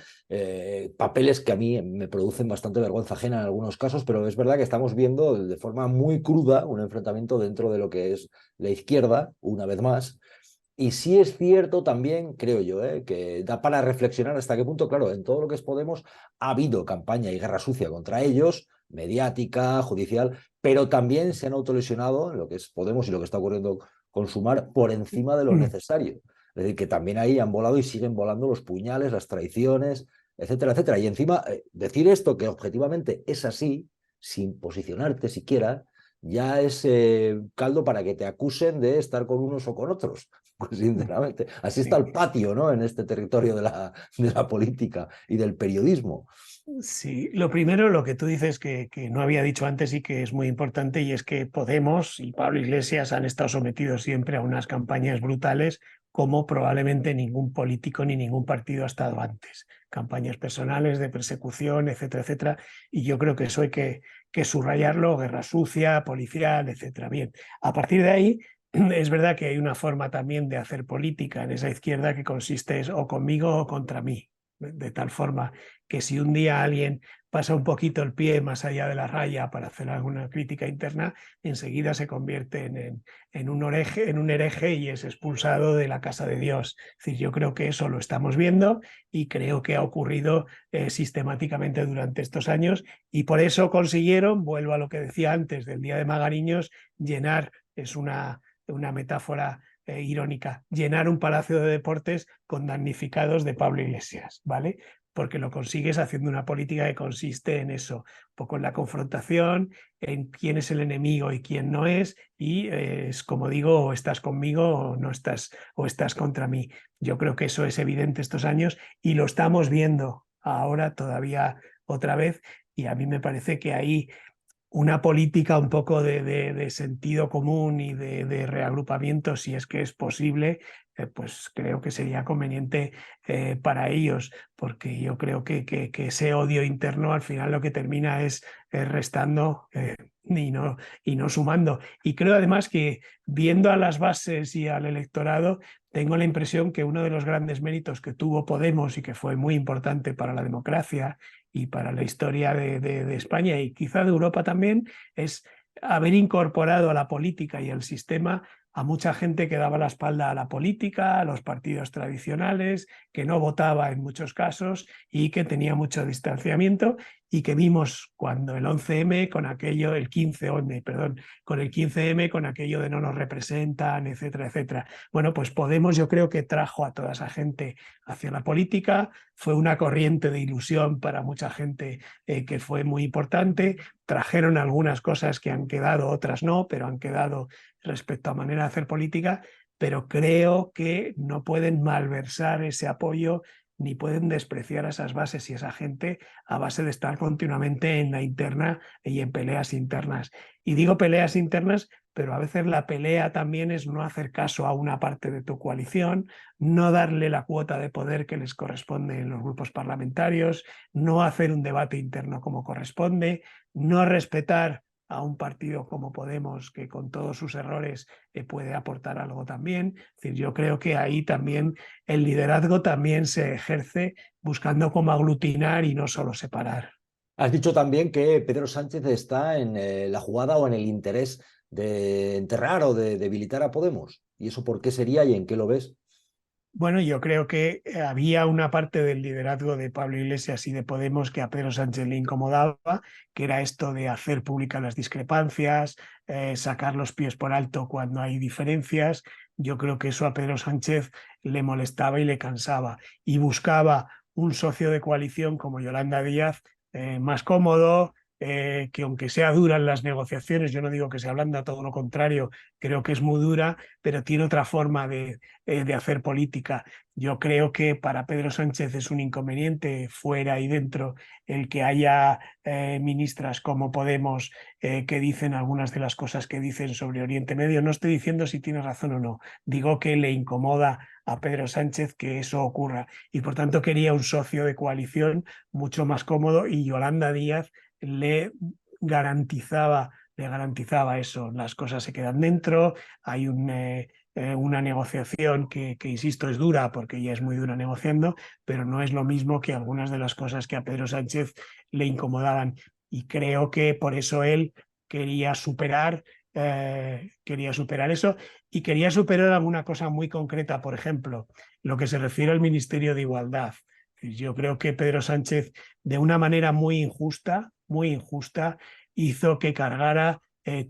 papeles que a mí me producen bastante vergüenza ajena en algunos casos, pero es verdad que estamos viendo de forma muy cruda un enfrentamiento dentro de lo que es la izquierda, una vez más. Y sí es cierto también, creo yo, que da para reflexionar hasta qué punto, claro, en todo lo que es Podemos ha habido campaña y guerra sucia contra ellos, mediática, judicial, pero también se han autolesionado en lo que es Podemos y lo que está ocurriendo con Sumar por encima de lo necesario. Es decir, que también ahí han volado y siguen volando los puñales, las traiciones, etcétera, etcétera. Y encima, decir esto que objetivamente es así, sin posicionarte siquiera, ya es caldo para que te acusen de estar con unos o con otros. Pues sinceramente, así está Sí. el patio, ¿no? En este territorio de la política y del periodismo. Sí, lo primero, lo que tú dices que no había dicho antes y que es muy importante, y es que Podemos y Pablo Iglesias han estado sometidos siempre a unas campañas brutales como probablemente ningún político ni ningún partido ha estado antes. Campañas personales de persecución, etcétera, etcétera. Y yo creo que eso hay que subrayarlo, guerra sucia, policial, etcétera. Bien, a partir de ahí, es verdad que hay una forma también de hacer política en esa izquierda que consiste es o conmigo o contra mí, de tal forma que si un día alguien pasa un poquito el pie más allá de la raya para hacer alguna crítica interna, enseguida se convierte en un hereje y es expulsado de la casa de Dios. Es decir, yo creo que eso lo estamos viendo y creo que ha ocurrido sistemáticamente durante estos años y por eso consiguieron, vuelvo a lo que decía antes del Día de Magariños, llenar, es una metáfora irónica, llenar un palacio de deportes con damnificados de Pablo Iglesias, ¿vale? Porque lo consigues haciendo una política que consiste en eso, un poco en la confrontación, en quién es el enemigo y quién no es, y es como digo, o estás conmigo o no estás, o estás contra mí. Yo creo que eso es evidente estos años y lo estamos viendo ahora todavía otra vez, y a mí me parece que ahí una política un poco de sentido común y de reagrupamiento, si es que es posible, pues creo que sería conveniente para ellos, porque yo creo que ese odio interno al final lo que termina es restando y no sumando. Y creo además que viendo a las bases y al electorado, tengo la impresión que uno de los grandes méritos que tuvo Podemos y que fue muy importante para la democracia y para la historia de España y quizá de Europa también, es haber incorporado a la política y al sistema a mucha gente que daba la espalda a la política, a los partidos tradicionales, que no votaba en muchos casos y que tenía mucho distanciamiento. y que vimos cuando el 11M con aquello, el 15M, perdón, con el 15M, con aquello de no nos representan, etcétera, etcétera. Bueno, pues Podemos yo creo que trajo a toda esa gente hacia la política, fue una corriente de ilusión para mucha gente que fue muy importante, trajeron algunas cosas que han quedado, otras no, pero han quedado respecto a manera de hacer política, pero creo que no pueden malversar ese apoyo ni pueden despreciar a esas bases y esa gente a base de estar continuamente en la interna y en peleas internas. Y digo peleas internas, pero a veces la pelea también es no hacer caso a una parte de tu coalición, no darle la cuota de poder que les corresponde en los grupos parlamentarios, no hacer un debate interno como corresponde, no respetar a un partido como Podemos, que con todos sus errores puede aportar algo también. Es decir, yo creo que ahí también el liderazgo también se ejerce buscando cómo aglutinar y no solo separar. Has dicho también que Pedro Sánchez está en la jugada o en el interés de enterrar o de debilitar a Podemos. ¿Y eso por qué sería y en qué lo ves? Bueno, yo creo que había una parte del liderazgo de Pablo Iglesias y de Podemos que a Pedro Sánchez le incomodaba, que era esto de hacer públicas las discrepancias, sacar los pies por alto cuando hay diferencias. Yo creo que eso a Pedro Sánchez le molestaba y le cansaba y buscaba un socio de coalición como Yolanda Díaz, más cómodo, que aunque sea dura en las negociaciones, yo no digo que sea blanda, todo lo contrario, creo que es muy dura, pero tiene otra forma de hacer política. Yo creo que para Pedro Sánchez es un inconveniente fuera y dentro el que haya ministras como Podemos que dicen algunas de las cosas que dicen sobre Oriente Medio. No estoy diciendo si tiene razón o no, digo que le incomoda a Pedro Sánchez que eso ocurra y por tanto quería un socio de coalición mucho más cómodo y Yolanda Díaz le garantizaba eso, las cosas se quedan dentro, hay una negociación que, insisto, es dura porque ella es muy dura negociando, pero no es lo mismo que algunas de las cosas que a Pedro Sánchez le incomodaban. Y creo que por eso él quería superar eso y quería superar alguna cosa muy concreta, por ejemplo, lo que se refiere al Ministerio de Igualdad. Yo creo que Pedro Sánchez, de una manera muy injusta, hizo que cargara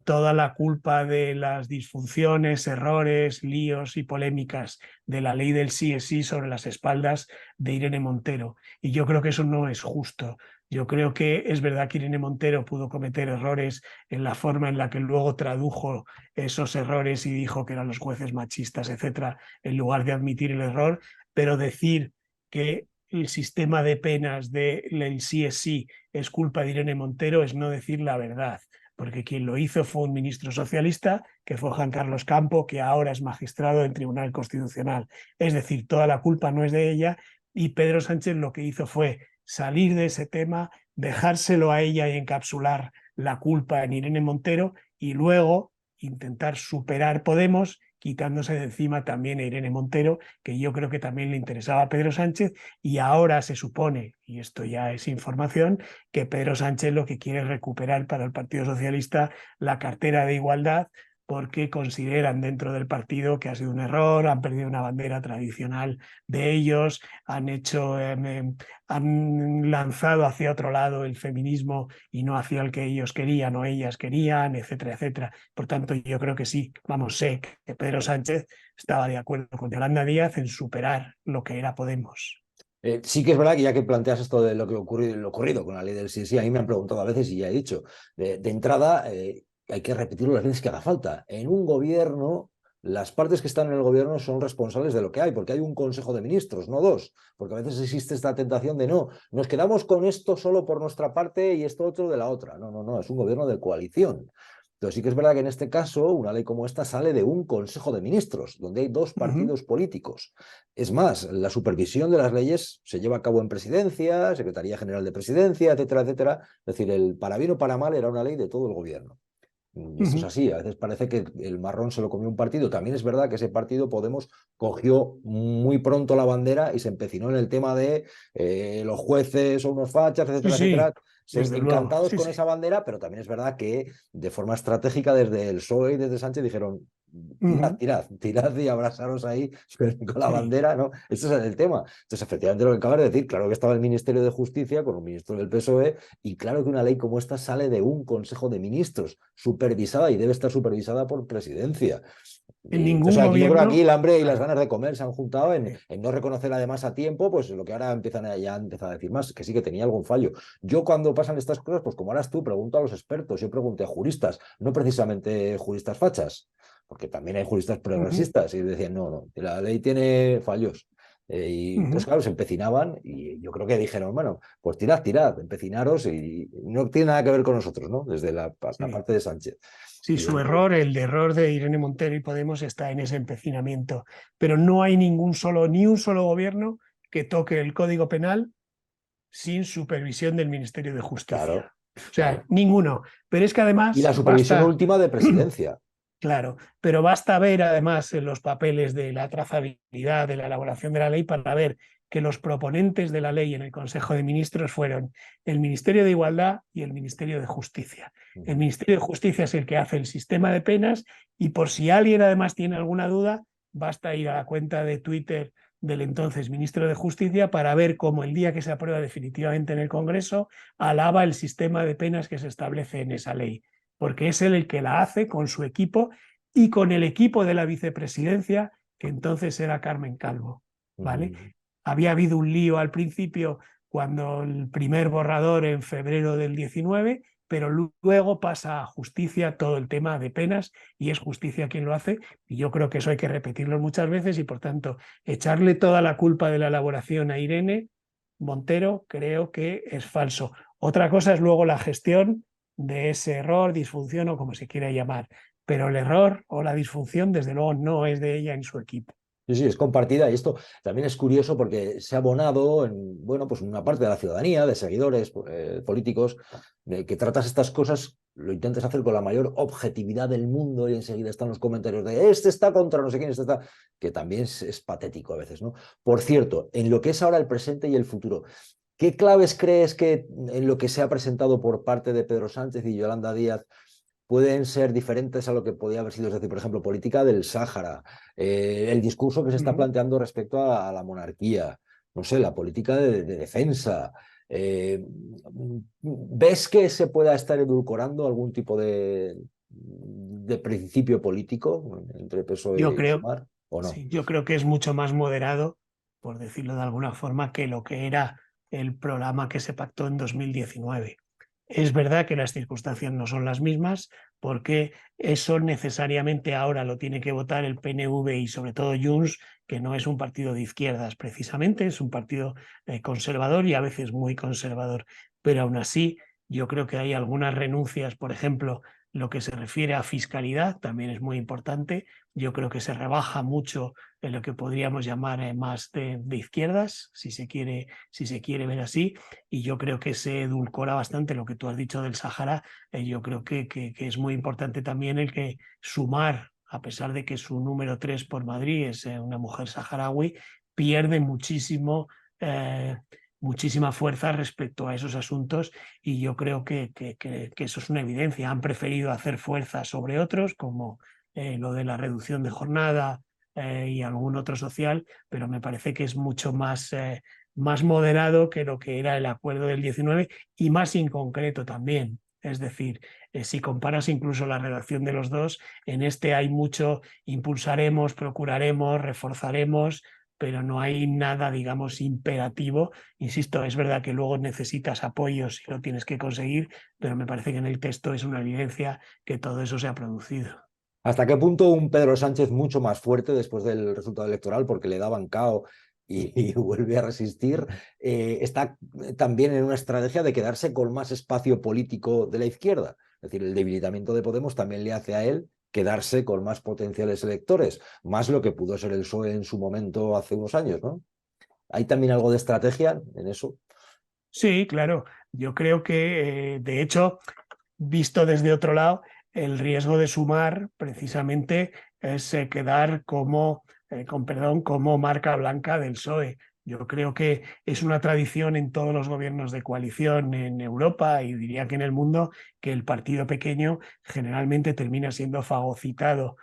toda la culpa de las disfunciones, errores, líos y polémicas de la ley del sí es sí sobre las espaldas de Irene Montero. Y yo creo que eso no es justo. Yo creo que es verdad que Irene Montero pudo cometer errores en la forma en la que luego tradujo esos errores y dijo que eran los jueces machistas, etcétera, en lugar de admitir el error, pero decir que el sistema de penas del sí es sí es culpa de Irene Montero es no decir la verdad, porque quien lo hizo fue un ministro socialista, que fue Juan Carlos Campo, que ahora es magistrado del Tribunal Constitucional. Es decir, toda la culpa no es de ella y Pedro Sánchez lo que hizo fue salir de ese tema, dejárselo a ella y encapsular la culpa en Irene Montero y luego intentar superar Podemos quitándose de encima también a Irene Montero, que yo creo que también le interesaba a Pedro Sánchez, y ahora se supone, y esto ya es información, que Pedro Sánchez lo que quiere es recuperar para el Partido Socialista la cartera de igualdad, porque consideran dentro del partido que ha sido un error, han perdido una bandera tradicional de ellos, han lanzado hacia otro lado el feminismo y no hacia el que ellos querían o ellas querían, etcétera, etcétera. Por tanto, yo creo que sí, vamos, sé que Pedro Sánchez estaba de acuerdo con Yolanda Díaz en superar lo que era Podemos. Sí que es verdad que ya que planteas esto de lo ocurrido con la ley del sí, sí, a mí me han preguntado a veces y ya he dicho, de entrada hay que repetirlo las veces que haga falta. En un gobierno, las partes que están en el gobierno son responsables de lo que hay, porque hay un consejo de ministros, no dos, porque a veces existe esta tentación de no, nos quedamos con esto solo por nuestra parte y esto otro de la otra. No, no, no, es un gobierno de coalición. Entonces sí que es verdad que en este caso una ley como esta sale de un Consejo de Ministros, donde hay dos partidos políticos. Es más, la supervisión de las leyes se lleva a cabo en Presidencia, Secretaría General de Presidencia, etcétera, etcétera. Es decir, el para bien o para mal era una ley de todo el gobierno. Y esto es así, a veces parece que el marrón se lo comió un partido. También es verdad que ese partido, Podemos, cogió muy pronto la bandera y se empecinó en el tema de los jueces o unos fachas, Sí, etcétera, sí, etcétera. desde luego, Encantados sí, con sí. esa bandera, pero también es verdad que de forma estratégica desde el PSOE y desde Sánchez dijeron, tirad y abrazaros ahí con la Sí. bandera, ¿no? Ese es el tema. Entonces, efectivamente, lo que acabas de decir, claro que estaba el Ministerio de Justicia con un ministro del PSOE y claro que una ley como esta sale de un Consejo de Ministros supervisada y debe estar supervisada por Presidencia. En Y entonces ningún aquí yo creo que aquí gobierno, el hambre y las claro, ganas de comer se han juntado sí. en no reconocer además a tiempo, pues lo que ahora empiezan a, ya empezar a decir más, que sí que tenía algún fallo. Yo cuando pasan estas cosas, pues como harás tú, pregunto a los expertos, yo pregunté a juristas, no precisamente juristas fachas, porque también hay juristas Ujú, progresistas y decían, no, no, la ley tiene fallos. Y entonces, ujú, claro, se empecinaban y yo creo que dijeron, bueno, pues tirad, empecinaros y no tiene nada que ver con nosotros, ¿no? Desde la sí. parte de Sánchez. Sí, Y su entonces, error, el de error de Irene Montero y Podemos está en ese empecinamiento. Pero no hay ni un solo gobierno que toque el Código Penal sin supervisión del Ministerio de claro, Justicia. O sea, claro. ninguno. Pero es que Y además la supervisión basta, última de Presidencia. claro, pero basta ver además en los papeles de la trazabilidad, de la elaboración de la ley para ver que los proponentes de la ley en el Consejo de Ministros fueron el Ministerio de Igualdad y el Ministerio de Justicia. El Ujú, Ministerio de Justicia es el que hace el sistema de penas y por si alguien además tiene alguna duda, basta ir a la cuenta de Twitter del entonces ministro de Justicia para ver cómo el día que se aprueba definitivamente en el Congreso alaba el sistema de penas que se establece en esa ley, porque es él el que la hace con su equipo y con el equipo de la vicepresidencia, que entonces era Carmen Calvo, ¿vale? ujú. Había habido un lío al principio cuando el primer borrador en febrero del 19, pero luego pasa a justicia todo el tema de penas y es justicia quien lo hace y yo creo que eso hay que repetirlo muchas veces y por tanto echarle toda la culpa de la elaboración a Irene Montero creo que es falso. Otra cosa es luego la gestión de ese error, disfunción o como se quiera llamar, pero el error o la disfunción desde luego no es de ella en su equipo. Sí, sí, es compartida y esto también es curioso porque se ha abonado en, bueno, pues una parte de la ciudadanía, de seguidores políticos, de que tratas estas cosas, lo intentas hacer con la mayor objetividad del mundo y enseguida están los comentarios de este está contra no sé quién, este está, que también es patético a veces, ¿no? Por cierto, en lo que es ahora el presente y el futuro, ¿qué claves crees que en lo que se ha presentado por parte de Pedro Sánchez y Yolanda Díaz pueden ser diferentes a lo que podía haber sido, es decir, por ejemplo, política del Sáhara, el discurso que se Uh está -huh. planteando respecto a la monarquía, no sé, la política de defensa? ¿Ves que se pueda estar edulcorando algún tipo de principio político entre Yo PSOE y creo, Sumar o no? sí, yo creo que es mucho más moderado, por decirlo de alguna forma, que lo que era el programa que se pactó en 2019. Es verdad que las circunstancias no son las mismas, porque eso necesariamente ahora lo tiene que votar el PNV y sobre todo Junts, que no es un partido de izquierdas precisamente, es un partido conservador y a veces muy conservador. Pero aún así, yo creo que hay algunas renuncias, por ejemplo, lo que se refiere a fiscalidad también es muy importante. Yo creo que se rebaja mucho en lo que podríamos llamar más de izquierdas, si se quiere ver así, y yo creo que se edulcora bastante lo que tú has dicho del Sahara. Yo creo que es muy importante también el que Sumar, a pesar de que su número 3 por Madrid es una mujer saharaui, pierde eh, muchísima fuerza respecto a esos asuntos y yo creo que eso es una evidencia. Han preferido hacer fuerza sobre otros, como lo de la reducción de jornada y algún otro social, pero me parece que es mucho más moderado que lo que era el acuerdo del 19 y más inconcreto también. Es decir, si comparas incluso la redacción de los dos, en este hay mucho impulsaremos, procuraremos, reforzaremos, pero no hay nada, digamos, imperativo. Insisto, es verdad que luego necesitas apoyos y lo tienes que conseguir, pero me parece que en el texto es una evidencia que todo eso se ha producido. ¿Hasta qué punto un Pedro Sánchez mucho más fuerte después del resultado electoral, porque le daban cao y vuelve a resistir, está también en una estrategia de quedarse con más espacio político de la izquierda? Es decir, el debilitamiento de Podemos también le hace a él quedarse con más potenciales electores, más lo que pudo ser el PSOE en su momento hace unos años, ¿no? ¿Hay también algo de estrategia en eso? Sí, claro. Yo creo que, de hecho, visto desde otro lado, el riesgo de Sumar precisamente es quedar con perdón, como marca blanca del PSOE. Yo creo que es una tradición en todos los gobiernos de coalición en Europa y diría que en el mundo que el partido pequeño generalmente termina siendo fagocitado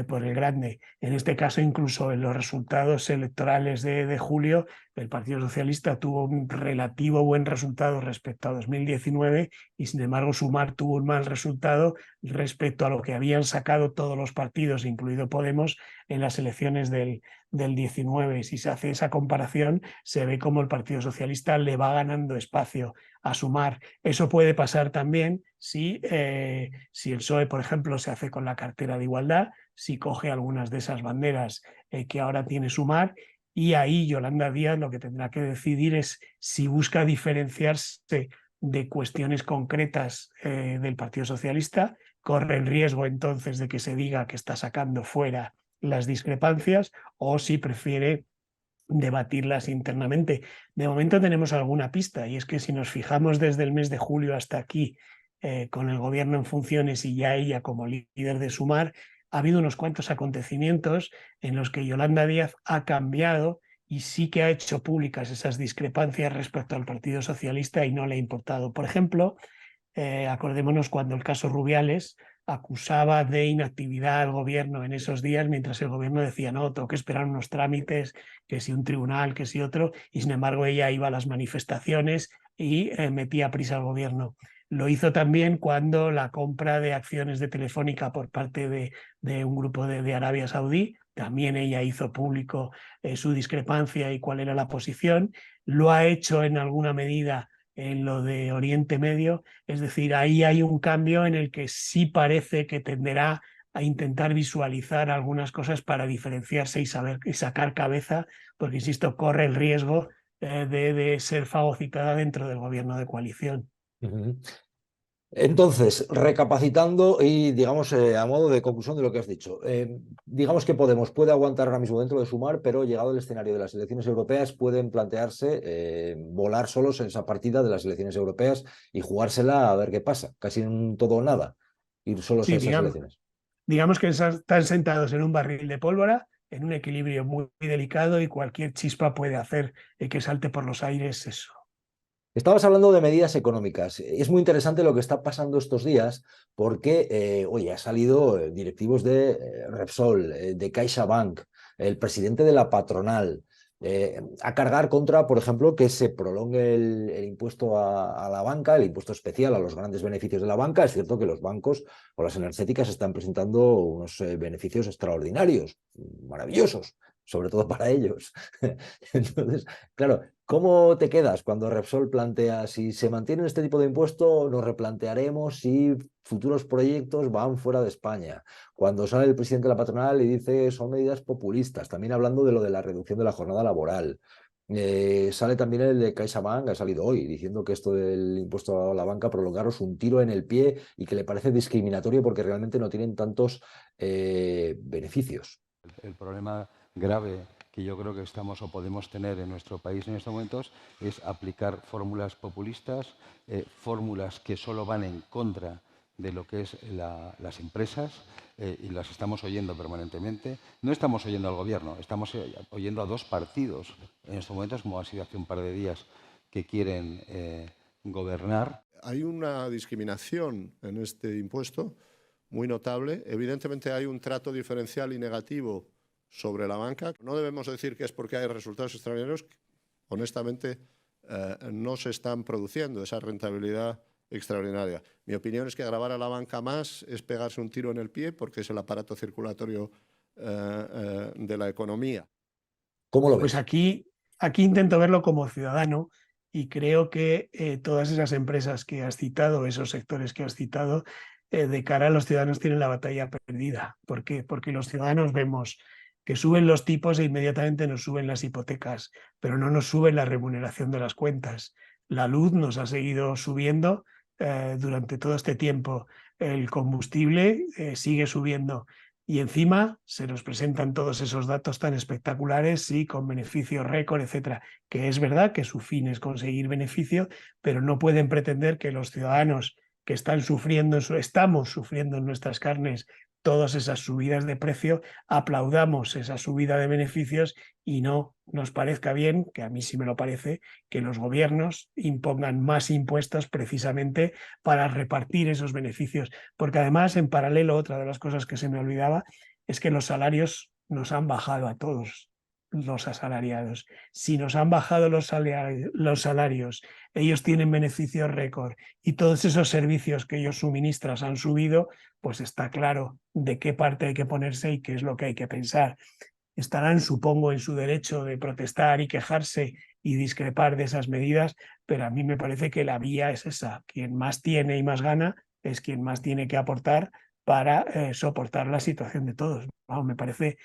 por el grande. En este caso, incluso en los resultados electorales de julio, el Partido Socialista tuvo un relativo buen resultado respecto a 2019 y, sin embargo, Sumar tuvo un mal resultado respecto a lo que habían sacado todos los partidos, incluido Podemos, en las elecciones del 19. Si se hace esa comparación, se ve como el Partido Socialista le va ganando espacio a Sumar. Eso puede pasar también si el PSOE, por ejemplo, se hace con la cartera de igualdad, si coge algunas de esas banderas que ahora tiene Sumar, y ahí Yolanda Díaz lo que tendrá que decidir es si busca diferenciarse de cuestiones concretas del Partido Socialista, corre el riesgo entonces de que se diga que está sacando fuera las discrepancias, o si prefiere debatirlas internamente. De momento tenemos alguna pista, y es que si nos fijamos desde el mes de julio hasta aquí, con el gobierno en funciones y ya ella como líder de Sumar, ha habido unos cuantos acontecimientos en los que Yolanda Díaz ha cambiado y sí que ha hecho públicas esas discrepancias respecto al Partido Socialista y no le ha importado. Por ejemplo, acordémonos cuando el caso Rubiales acusaba de inactividad al gobierno en esos días, mientras el gobierno decía, no, tengo que esperar unos trámites, que si un tribunal, que si otro, y sin embargo ella iba a las manifestaciones y metía prisa al gobierno. Lo hizo también cuando la compra de acciones de Telefónica por parte de un grupo de Arabia Saudí, también ella hizo público su discrepancia y cuál era la posición. Lo ha hecho en alguna medida en lo de Oriente Medio, es decir, ahí hay un cambio en el que sí parece que tenderá a intentar visualizar algunas cosas para diferenciarse y saber y sacar cabeza, porque, insisto, corre el riesgo de ser fagocitada dentro del gobierno de coalición. Ujú. Entonces, recapacitando y digamos a modo de conclusión de lo que has dicho, digamos que Podemos puede aguantar ahora mismo dentro de Sumar, pero llegado el escenario de las elecciones europeas pueden plantearse volar solos en esa partida de las elecciones europeas y jugársela a ver qué pasa, casi en un todo o nada, ir solos a Sí, esas elecciones. digamos que están sentados en un barril de pólvora, en un equilibrio muy, muy delicado, y cualquier chispa puede hacer que salte por los aires eso. Estabas hablando de medidas económicas. Es muy interesante lo que está pasando estos días porque, oye, ha salido directivos de Repsol, de CaixaBank, el presidente de la patronal, a cargar contra, por ejemplo, que se prolongue el impuesto a la banca, el impuesto especial a los grandes beneficios de la banca. Es cierto que los bancos o las energéticas están presentando unos beneficios extraordinarios, maravillosos, sobre todo para ellos. Entonces, claro, ¿cómo te quedas cuando Repsol plantea si se mantiene este tipo de impuesto, nos replantearemos si futuros proyectos van fuera de España? Cuando sale el presidente de la patronal y dice son medidas populistas, también hablando de lo de la reducción de la jornada laboral. Sale también el de CaixaBank, ha salido hoy, diciendo que esto del impuesto a la banca, prolongaros un tiro en el pie y que le parece discriminatorio porque realmente no tienen tantos beneficios. El problema grave que yo creo que estamos o podemos tener en nuestro país en estos momentos es aplicar fórmulas populistas, fórmulas que solo van en contra de lo que es las empresas, y las estamos oyendo permanentemente. No estamos oyendo al gobierno, estamos oyendo a dos partidos en estos momentos, como ha sido hace un par de días, que quieren gobernar. Hay una discriminación en este impuesto muy notable. Evidentemente hay un trato diferencial y negativo sobre la banca. No debemos decir que es porque hay resultados extraordinarios. Honestamente, no se están produciendo esa rentabilidad extraordinaria. Mi opinión es que gravar a la banca más es pegarse un tiro en el pie porque es el aparato circulatorio de la economía. ¿Cómo lo Pues ves? aquí intento verlo como ciudadano, y creo que todas esas empresas que has citado, esos sectores que has citado, de cara a los ciudadanos tienen la batalla perdida. ¿Por qué? Porque los ciudadanos vemos que suben los tipos e inmediatamente nos suben las hipotecas, pero no nos suben la remuneración de las cuentas. La luz nos ha seguido subiendo durante todo este tiempo. El combustible sigue subiendo. Y encima se nos presentan todos esos datos tan espectaculares y con beneficios récord, etcétera, que es verdad que su fin es conseguir beneficio, pero no pueden pretender que los ciudadanos que estamos sufriendo en nuestras carnes todas esas subidas de precio, aplaudamos esa subida de beneficios y no nos parezca bien, que a mí sí me lo parece, que los gobiernos impongan más impuestos precisamente para repartir esos beneficios. Porque además, en paralelo, otra de las cosas que se me olvidaba, es que los salarios nos han bajado a todos los asalariados. Si nos han bajado los salarios, ellos tienen beneficios récord y todos esos servicios que ellos suministran han subido, pues está claro de qué parte hay que ponerse y qué es lo que hay que pensar. Estarán, supongo, en su derecho de protestar y quejarse y discrepar de esas medidas, pero a mí me parece que la vía es esa. Quien más tiene y más gana es quien más tiene que aportar para soportar la situación de todos. Wow, me parece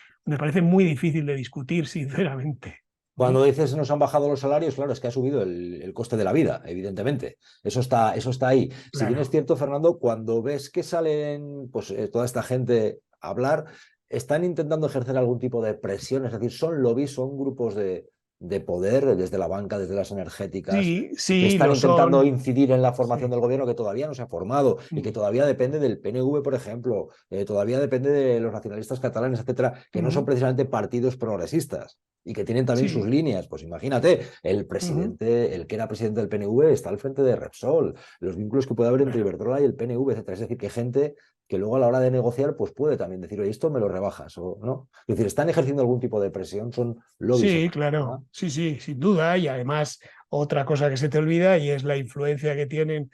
muy difícil de discutir, sinceramente. Cuando dices nos han bajado los salarios, claro, es que ha subido el coste de la vida, evidentemente. Eso está ahí. Claro. Si bien es cierto, Fernando, cuando ves que salen pues, toda esta gente a hablar, están intentando ejercer algún tipo de presión, es decir, son lobbies, son grupos de poder desde la banca, desde las energéticas, Sí, que sí, están lo intentando son. incidir en la formación Sí. del gobierno que todavía no se ha formado y que todavía depende del PNV, por ejemplo, todavía depende de los nacionalistas catalanes, etcétera, que no son precisamente partidos progresistas y que tienen también sus Sí. líneas. Pues imagínate, el presidente, el que era presidente del PNV está al frente de Repsol, los vínculos que puede haber entre Iberdrola y el PNV, etcétera. Es decir, que gente que luego a la hora de negociar pues puede también decir, oye, esto me lo rebajas o no. Es decir, están ejerciendo algún tipo de presión, son lobbies. Sí, claro, sí, sin duda. Y además, otra cosa que se te olvida y es la influencia que tienen,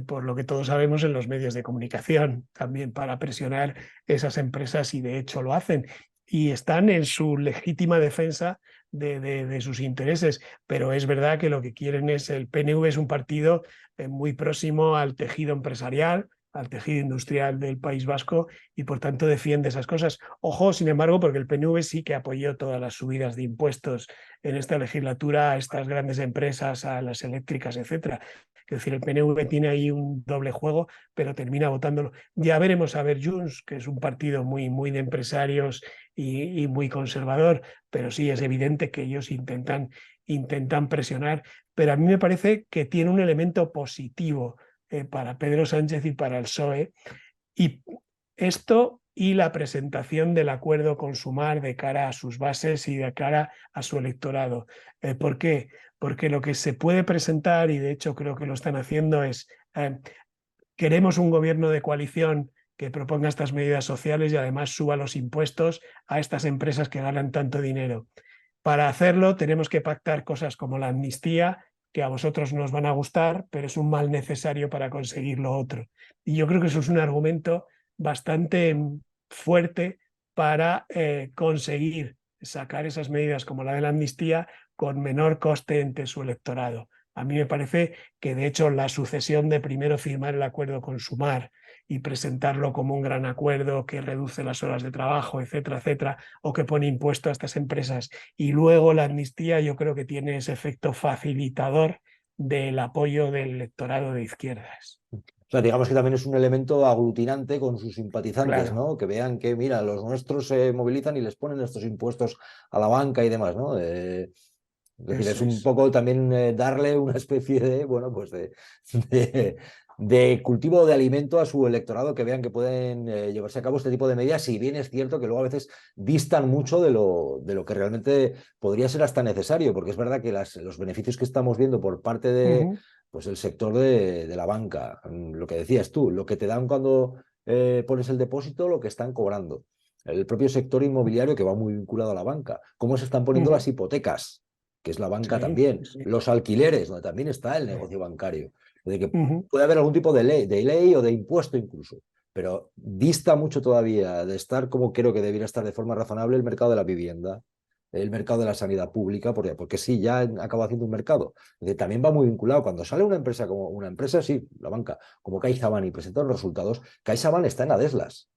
por lo que todos sabemos, en los medios de comunicación, también para presionar esas empresas y de hecho lo hacen. Y están en su legítima defensa de sus intereses, pero es verdad que lo que quieren es, el PNV es un partido muy próximo al tejido empresarial, al tejido industrial del País Vasco y por tanto defiende esas cosas. Ojo, sin embargo, porque el PNV sí que apoyó todas las subidas de impuestos en esta legislatura a estas grandes empresas, a las eléctricas, etcétera. Es decir, el PNV tiene ahí un doble juego, pero termina votándolo. Ya veremos a ver Junts, que es un partido muy de empresarios y muy conservador, pero sí es evidente que ellos intentan presionar. Pero a mí me parece que tiene un elemento positivo para Pedro Sánchez y para el PSOE. Y esto y la presentación del acuerdo con Sumar de cara a sus bases y de cara a su electorado. ¿Por qué? Porque lo que se puede presentar, y de hecho creo que lo están haciendo, es queremos un gobierno de coalición que proponga estas medidas sociales y además suba los impuestos a estas empresas que ganan tanto dinero. Para hacerlo tenemos que pactar cosas como la amnistía, que a vosotros nos van a gustar, pero es un mal necesario para conseguir lo otro. Y yo creo que eso es un argumento bastante fuerte para conseguir sacar esas medidas como la de la amnistía con menor coste entre su electorado. A mí me parece que, de hecho, la sucesión de primero firmar el acuerdo con Sumar y presentarlo como un gran acuerdo que reduce las horas de trabajo, etcétera, etcétera, o que pone impuesto a estas empresas, y luego la amnistía, yo creo que tiene ese efecto facilitador del apoyo del electorado de izquierdas. O sea, digamos que también es un elemento aglutinante con sus simpatizantes, Claro. ¿no? Que vean que, mira, los nuestros se movilizan y les ponen estos impuestos a la banca y demás, ¿no? Es decir, es Eso un es. poco también darle una especie de, bueno, pues de cultivo de alimento a su electorado, que vean que pueden llevarse a cabo este tipo de medidas, si bien es cierto que luego a veces distan mucho de lo que realmente podría ser hasta necesario, porque es verdad que los beneficios que estamos viendo por parte de pues el sector de la banca, lo que decías tú, lo que te dan cuando pones el depósito, lo que están cobrando. El propio sector inmobiliario que va muy vinculado a la banca, cómo se están poniendo las hipotecas, que es la banca Sí, también, sí. los alquileres, donde también está el negocio bancario. De que Uh-huh. puede haber algún tipo de ley o de impuesto incluso, pero dista mucho todavía de estar como creo que debiera estar de forma razonable el mercado de la vivienda, el mercado de la sanidad pública, porque sí, ya acaba haciendo un mercado. Es decir, también va muy vinculado. Cuando sale una empresa como una empresa, sí, la banca, como CaixaBank y presenta los resultados, CaixaBank está en Adeslas.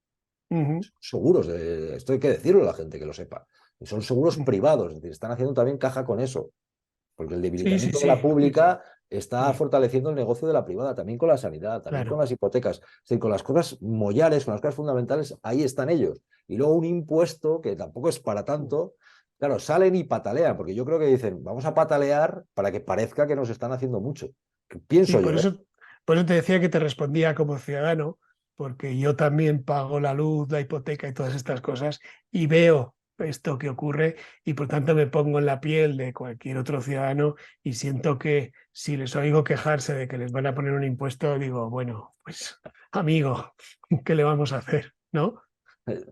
Uh-huh. Seguros, esto hay que decirlo a la gente que lo sepa. Y son seguros Uh-huh. privados, es decir, están haciendo también caja con eso. Porque el Sí, sí, debilitamiento de la sí. pública está Sí, fortaleciendo el negocio de la privada, también con la sanidad, también con claro. las hipotecas. Es decir, con las cosas mollares, con las cosas fundamentales, ahí están ellos. Y luego un impuesto que tampoco es para tanto. Claro, salen y patalean, porque yo creo que dicen, vamos a patalear para que parezca que nos están haciendo mucho. Sí, Pienso yo, ¿eh? por eso te decía que te respondía como ciudadano, porque yo también pago la luz, la hipoteca y todas estas cosas, y veo esto que ocurre, y por tanto me pongo en la piel de cualquier otro ciudadano y siento que si les oigo quejarse de que les van a poner un impuesto, digo, bueno, pues amigo, ¿qué le vamos a hacer? ¿No?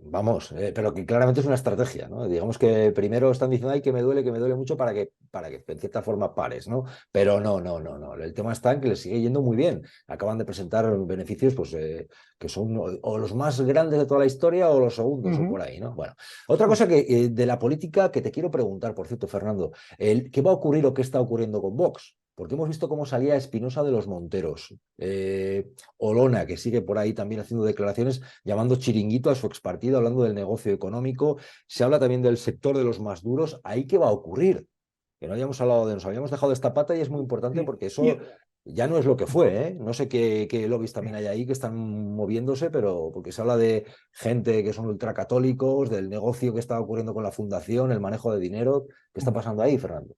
Vamos, pero que claramente es una estrategia, ¿no? Digamos que primero están diciendo, ay, que me duele mucho para que en cierta forma pares, ¿no? Pero no. El tema está en que les sigue yendo muy bien. Acaban de presentar beneficios, pues, que son o los más grandes de toda la historia o los segundos o por ahí, ¿no? Bueno, otra cosa que de la política que te quiero preguntar, por cierto, Fernando, ¿qué va a ocurrir o qué está ocurriendo con Vox? Porque hemos visto cómo salía Espinosa de los Monteros, Olona, que sigue por ahí también haciendo declaraciones llamando chiringuito a su expartido, hablando del negocio económico. Se habla también del sector de los más duros. ¿Ahí qué va a ocurrir? Que no hayamos hablado de, nos habíamos dejado esta pata y es muy importante porque eso ya no es lo que fue, ¿eh? No sé qué lobbies también hay ahí que están moviéndose, pero porque se habla de gente que son ultracatólicos, del negocio que está ocurriendo con la fundación, el manejo de dinero. ¿Qué está pasando ahí, Fernando?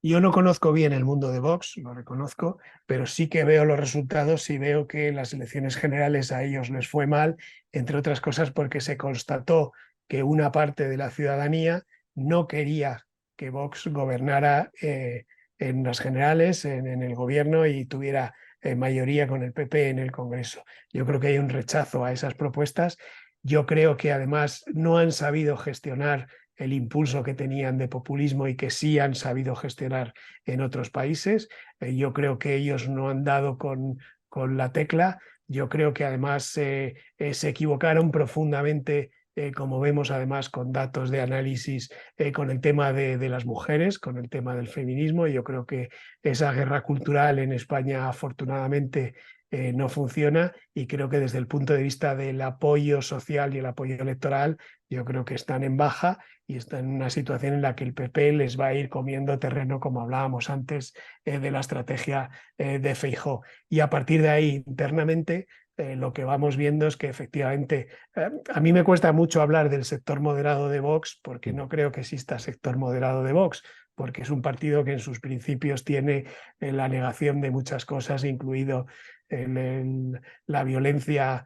Yo no conozco bien el mundo de Vox, lo reconozco, pero sí que veo los resultados y veo que en las elecciones generales a ellos les fue mal, entre otras cosas porque se constató que una parte de la ciudadanía no quería que Vox gobernara en las generales, en el gobierno y tuviera mayoría con el PP en el Congreso. Yo creo que hay un rechazo a esas propuestas. Yo creo que además no han sabido gestionar el impulso que tenían de populismo y que sí han sabido gestionar en otros países. Yo creo que ellos no han dado con la tecla. Yo creo que además se equivocaron profundamente, como vemos además con datos de análisis, con el tema de las mujeres, con el tema del feminismo. Yo creo que esa guerra cultural en España afortunadamente no funciona y creo que desde el punto de vista del apoyo social y el apoyo electoral, yo creo que están en baja y están en una situación en la que el PP les va a ir comiendo terreno, como hablábamos antes, de la estrategia de Feijóo. Y a partir de ahí, internamente, lo que vamos viendo es que efectivamente, a mí me cuesta mucho hablar del sector moderado de Vox porque no creo que exista sector moderado de Vox, porque es un partido que en sus principios tiene la negación de muchas cosas, incluido la violencia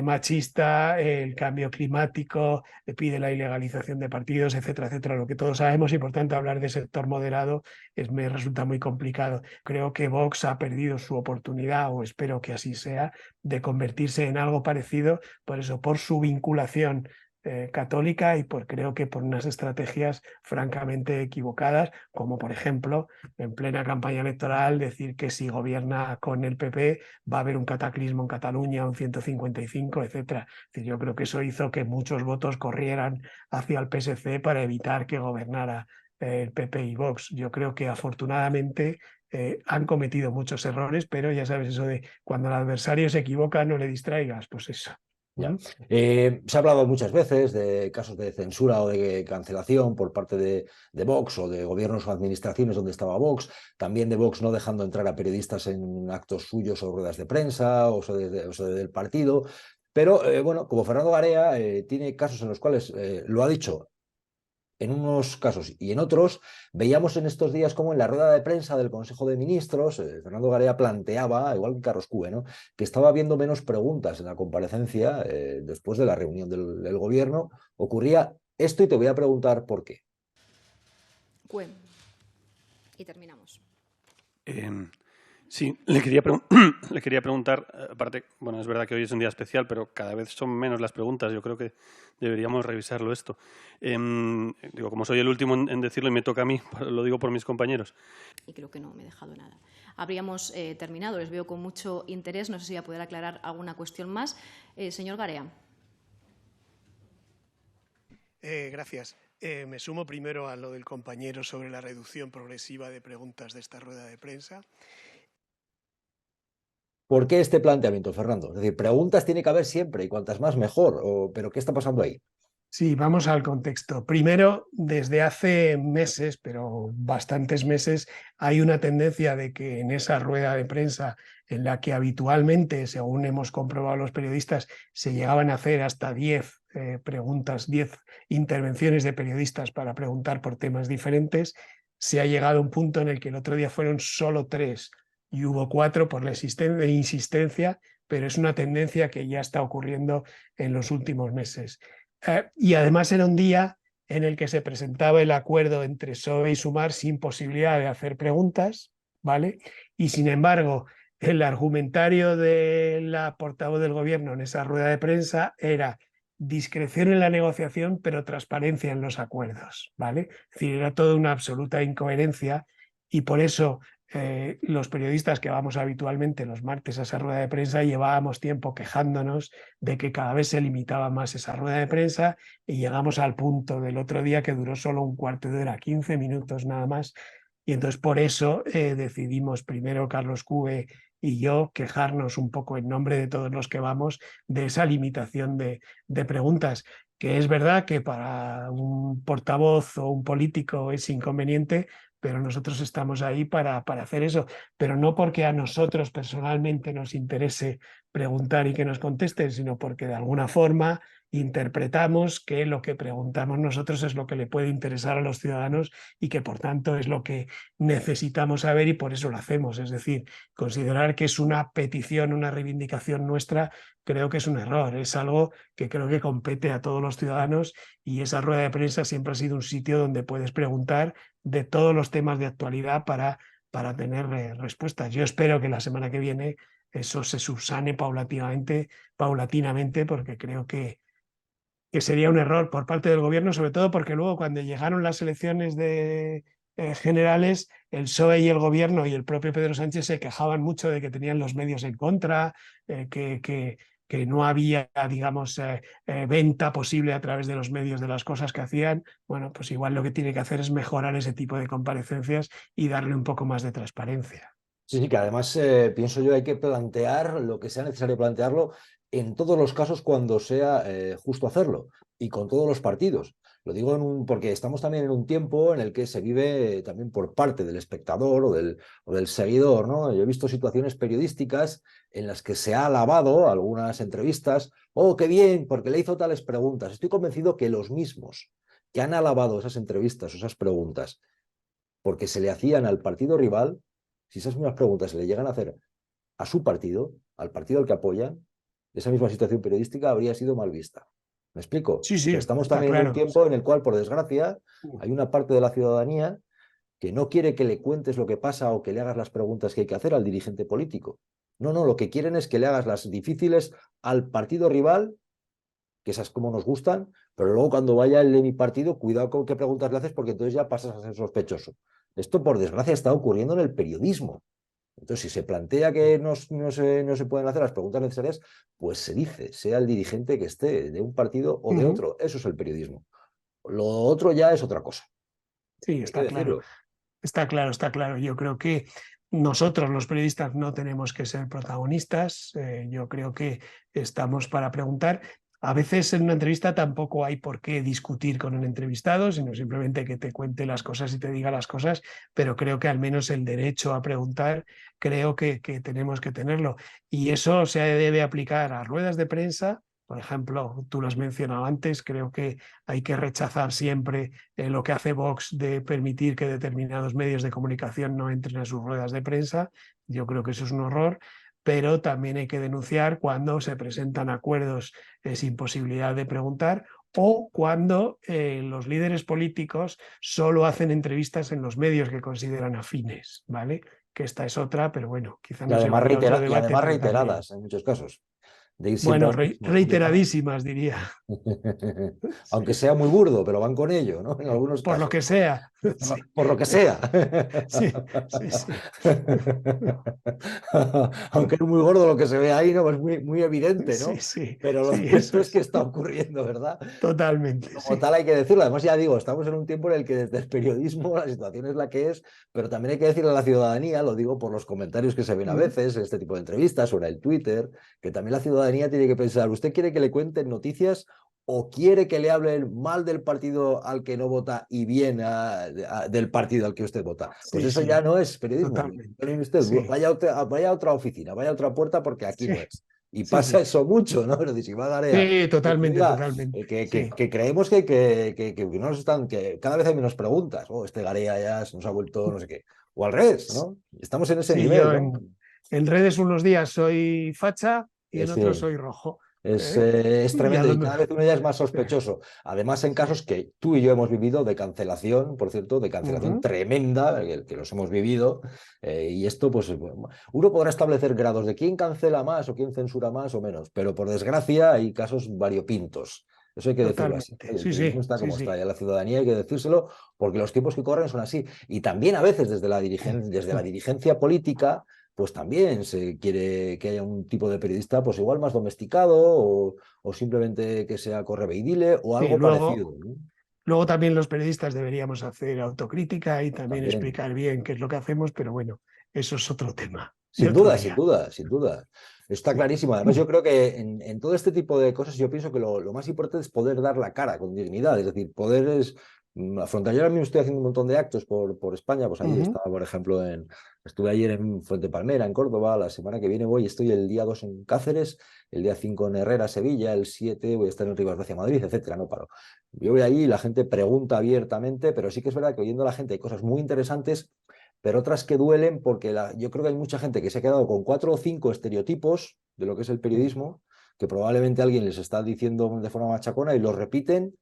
machista, el cambio climático, pide la ilegalización de partidos, etcétera, etcétera, lo que todos sabemos y por tanto hablar de sector moderado me resulta muy complicado. Creo que Vox ha perdido su oportunidad, o espero que así sea, de convertirse en algo parecido, por eso, por su vinculación católica y creo que por unas estrategias francamente equivocadas, como por ejemplo en plena campaña electoral decir que si gobierna con el PP va a haber un cataclismo en Cataluña, un 155, etcétera. Es decir, yo creo que eso hizo que muchos votos corrieran hacia el PSC para evitar que gobernara el PP y Vox. Yo creo que afortunadamente han cometido muchos errores, pero ya sabes eso de cuando el adversario se equivoca no le distraigas, pues eso. Ya. Se ha hablado muchas veces de casos de censura o de cancelación por parte de Vox o de gobiernos o administraciones donde estaba Vox, también de Vox no dejando entrar a periodistas en actos suyos o ruedas de prensa o del partido. Pero bueno, como Fernando Garea tiene casos en los cuales lo ha dicho en unos casos y en otros, veíamos en estos días como en la rueda de prensa del Consejo de Ministros, Fernando Garea planteaba, igual que Carlos Cue, ¿no?, que estaba habiendo menos preguntas en la comparecencia después de la reunión del gobierno. Ocurría esto y te voy a preguntar por qué. Cue. Y terminamos. Sí, le quería preguntar, aparte, bueno, es verdad que hoy es un día especial, pero cada vez son menos las preguntas. Yo creo que deberíamos revisarlo esto. Digo, como soy el último en decirlo y me toca a mí, lo digo por mis compañeros. Y creo que no me he dejado nada. Habríamos terminado, les veo con mucho interés. No sé si voy a poder aclarar alguna cuestión más. Señor Garea. Gracias. Me sumo primero a lo del compañero sobre la reducción progresiva de preguntas de esta rueda de prensa. ¿Por qué este planteamiento, Fernando? Es decir, preguntas tiene que haber siempre y cuantas más mejor. ¿Pero qué está pasando ahí? Sí, vamos al contexto. Primero, desde hace meses, pero bastantes meses, hay una tendencia de que en esa rueda de prensa en la que habitualmente, según hemos comprobado los periodistas, se llegaban a hacer hasta 10 preguntas, 10 intervenciones de periodistas para preguntar por temas diferentes, se ha llegado a un punto en el que el otro día fueron solo 3 y hubo 4 por la insistencia, pero es una tendencia que ya está ocurriendo en los últimos meses. Y además era un día en el que se presentaba el acuerdo entre PSOE y Sumar sin posibilidad de hacer preguntas, ¿vale? Y sin embargo, el argumentario de la portavoz del gobierno en esa rueda de prensa era discreción en la negociación, pero transparencia en los acuerdos, ¿vale? Es decir, era toda una absoluta incoherencia y por eso los periodistas que vamos habitualmente los martes a esa rueda de prensa llevábamos tiempo quejándonos de que cada vez se limitaba más esa rueda de prensa y llegamos al punto del otro día que duró solo un cuarto de hora, 15 minutos nada más. Y entonces por eso decidimos primero Carlos Cube y yo quejarnos un poco en nombre de todos los que vamos de esa limitación de preguntas, que es verdad que para un portavoz o un político es inconveniente, pero nosotros estamos ahí para hacer eso, pero no porque a nosotros personalmente nos interese preguntar y que nos contesten, sino porque de alguna forma interpretamos que lo que preguntamos nosotros es lo que le puede interesar a los ciudadanos y que por tanto es lo que necesitamos saber y por eso lo hacemos. Es decir, considerar que es una petición, una reivindicación nuestra, creo que es un error. Es algo que creo que compete a todos los ciudadanos y esa rueda de prensa siempre ha sido un sitio donde puedes preguntar de todos los temas de actualidad para tener respuestas. Yo espero que la semana que viene eso se subsane paulatinamente, porque creo que sería un error por parte del gobierno, sobre todo porque luego cuando llegaron las elecciones generales, el PSOE y el gobierno y el propio Pedro Sánchez se quejaban mucho de que tenían los medios en contra, que no había, digamos, venta posible a través de los medios de las cosas que hacían. Bueno, pues igual lo que tiene que hacer es mejorar ese tipo de comparecencias y darle un poco más de transparencia. Sí, sí, que además pienso yo hay que plantear lo que sea necesario plantearlo en todos los casos cuando sea justo hacerlo y con todos los partidos. Lo digo porque estamos también en un tiempo en el que se vive también por parte del espectador o del seguidor, ¿no? Yo he visto situaciones periodísticas en las que se ha alabado algunas entrevistas, oh, qué bien, porque le hizo tales preguntas. Estoy convencido que los mismos que han alabado esas entrevistas o esas preguntas porque se le hacían al partido rival, si esas mismas preguntas se le llegan a hacer a su partido, al partido al que apoyan, esa misma situación periodística habría sido mal vista. ¿Me explico? Sí, sí, Estamos está también en un claro. tiempo en el cual, por desgracia, hay una parte de la ciudadanía que no quiere que le cuentes lo que pasa o que le hagas las preguntas que hay que hacer al dirigente político. No, no, lo que quieren es que le hagas las difíciles al partido rival, que esas como nos gustan, pero luego cuando vaya el de mi partido, cuidado con qué preguntas le haces porque entonces ya pasas a ser sospechoso. Esto, por desgracia, está ocurriendo en el periodismo. Entonces, si se plantea que no se pueden hacer las preguntas necesarias, pues se dice, sea el dirigente que esté de un partido o de otro. Eso es el periodismo. Lo otro ya es otra cosa. Sí, está claro. Está claro, está claro. Yo creo que nosotros los periodistas no tenemos que ser protagonistas. Yo creo que estamos para preguntar. A veces en una entrevista tampoco hay por qué discutir con el entrevistado, sino simplemente que te cuente las cosas y te diga las cosas, pero creo que al menos el derecho a preguntar creo que tenemos que tenerlo. Y eso se debe aplicar a ruedas de prensa. Por ejemplo, tú lo has mencionado antes, creo que hay que rechazar siempre lo que hace Vox de permitir que determinados medios de comunicación no entren a sus ruedas de prensa. Yo creo que eso es un horror, pero también hay que denunciar cuando se presentan acuerdos sin posibilidad de preguntar o cuando los líderes políticos solo hacen entrevistas en los medios que consideran afines, ¿vale? Que esta es otra, pero bueno, quizá nos llevaría a otro debate. Y además pero reiteradas también... en muchos casos. De ir Bueno, siempre reiteradísimas, diría. Aunque sea muy burdo, pero van con ello, ¿no? En algunos Por casos. lo que sea. Sí. Por lo que sea. Sí, sí, sí. Aunque es muy gordo lo que se ve ahí, ¿no? Es muy evidente, ¿no? Sí, sí. Pero lo Sí, cierto es que está ocurriendo, ¿verdad? Totalmente. Como Sí. tal hay que decirlo. Además, ya digo, estamos en un tiempo en el que desde el periodismo la situación es la que es, pero también hay que decirle a la ciudadanía, lo digo por los comentarios que se ven a veces en este tipo de entrevistas, sobre el Twitter, que también la ciudadanía tiene que pensar, ¿usted quiere que le cuenten noticias o quiere que le hablen mal del partido al que no vota y bien del partido al que usted vota? Pues Sí, eso sí. ya no es periodismo. Totalmente. Usted, Sí. vaya a otra oficina, vaya a otra puerta porque aquí Sí. no es. Y Sí, pasa sí. eso mucho, ¿no? Pero si va a Garea, Sí, totalmente, oiga, totalmente. Sí. que creemos que no nos están, que cada vez hay menos preguntas. Oh, este Garea ya se nos ha vuelto no sé qué. O al revés, ¿no? Estamos en ese Sí, nivel, yo ¿no? en redes unos días soy facha y en Sí, otros soy rojo. Es y a tremendo lo y cada mejor- vez uno ya es más sospechoso. Además, en casos que tú y yo hemos vivido de cancelación, por cierto, de cancelación Ujú. tremenda, que los hemos vivido, y esto, pues, uno podrá establecer grados de quién cancela más o quién censura más o menos, pero por desgracia hay casos variopintos. Eso hay que decirlo así. Totalmente. El Sí, periodismo sí, está sí, como está sí. y a la ciudadanía hay que decírselo porque los tiempos que corren son así. Y también a veces desde la dirigencia política pues también se quiere que haya un tipo de periodista, pues igual más domesticado o simplemente que sea correveidile o Sí, algo parecido, ¿no? luego también los periodistas deberíamos hacer autocrítica y también También. explicar bien qué es lo que hacemos, pero bueno, eso es otro tema de Sin otro duda, sin día. duda, sin duda. Está Sí. clarísimo. Además, yo creo que en todo este tipo de cosas, yo pienso que lo más importante es poder dar la cara con dignidad. Es decir, poder afrontar. Yo ahora mismo estoy haciendo un montón de actos por España. Pues ahí Ujú. estaba, por ejemplo, estuve ayer en Fuente Palmera, en Córdoba. La semana que viene voy, estoy el día 2 en Cáceres, el día 5 en Herrera, Sevilla, el 7 voy a estar en Rivas Vacia, Madrid, etcétera. No paro. Yo voy ahí y la gente pregunta abiertamente, pero sí que es verdad que oyendo a la gente hay cosas muy interesantes pero otras que duelen porque yo creo que hay mucha gente que se ha quedado con 4 o 5 estereotipos de lo que es el periodismo, que probablemente alguien les está diciendo de forma machacona y los repiten.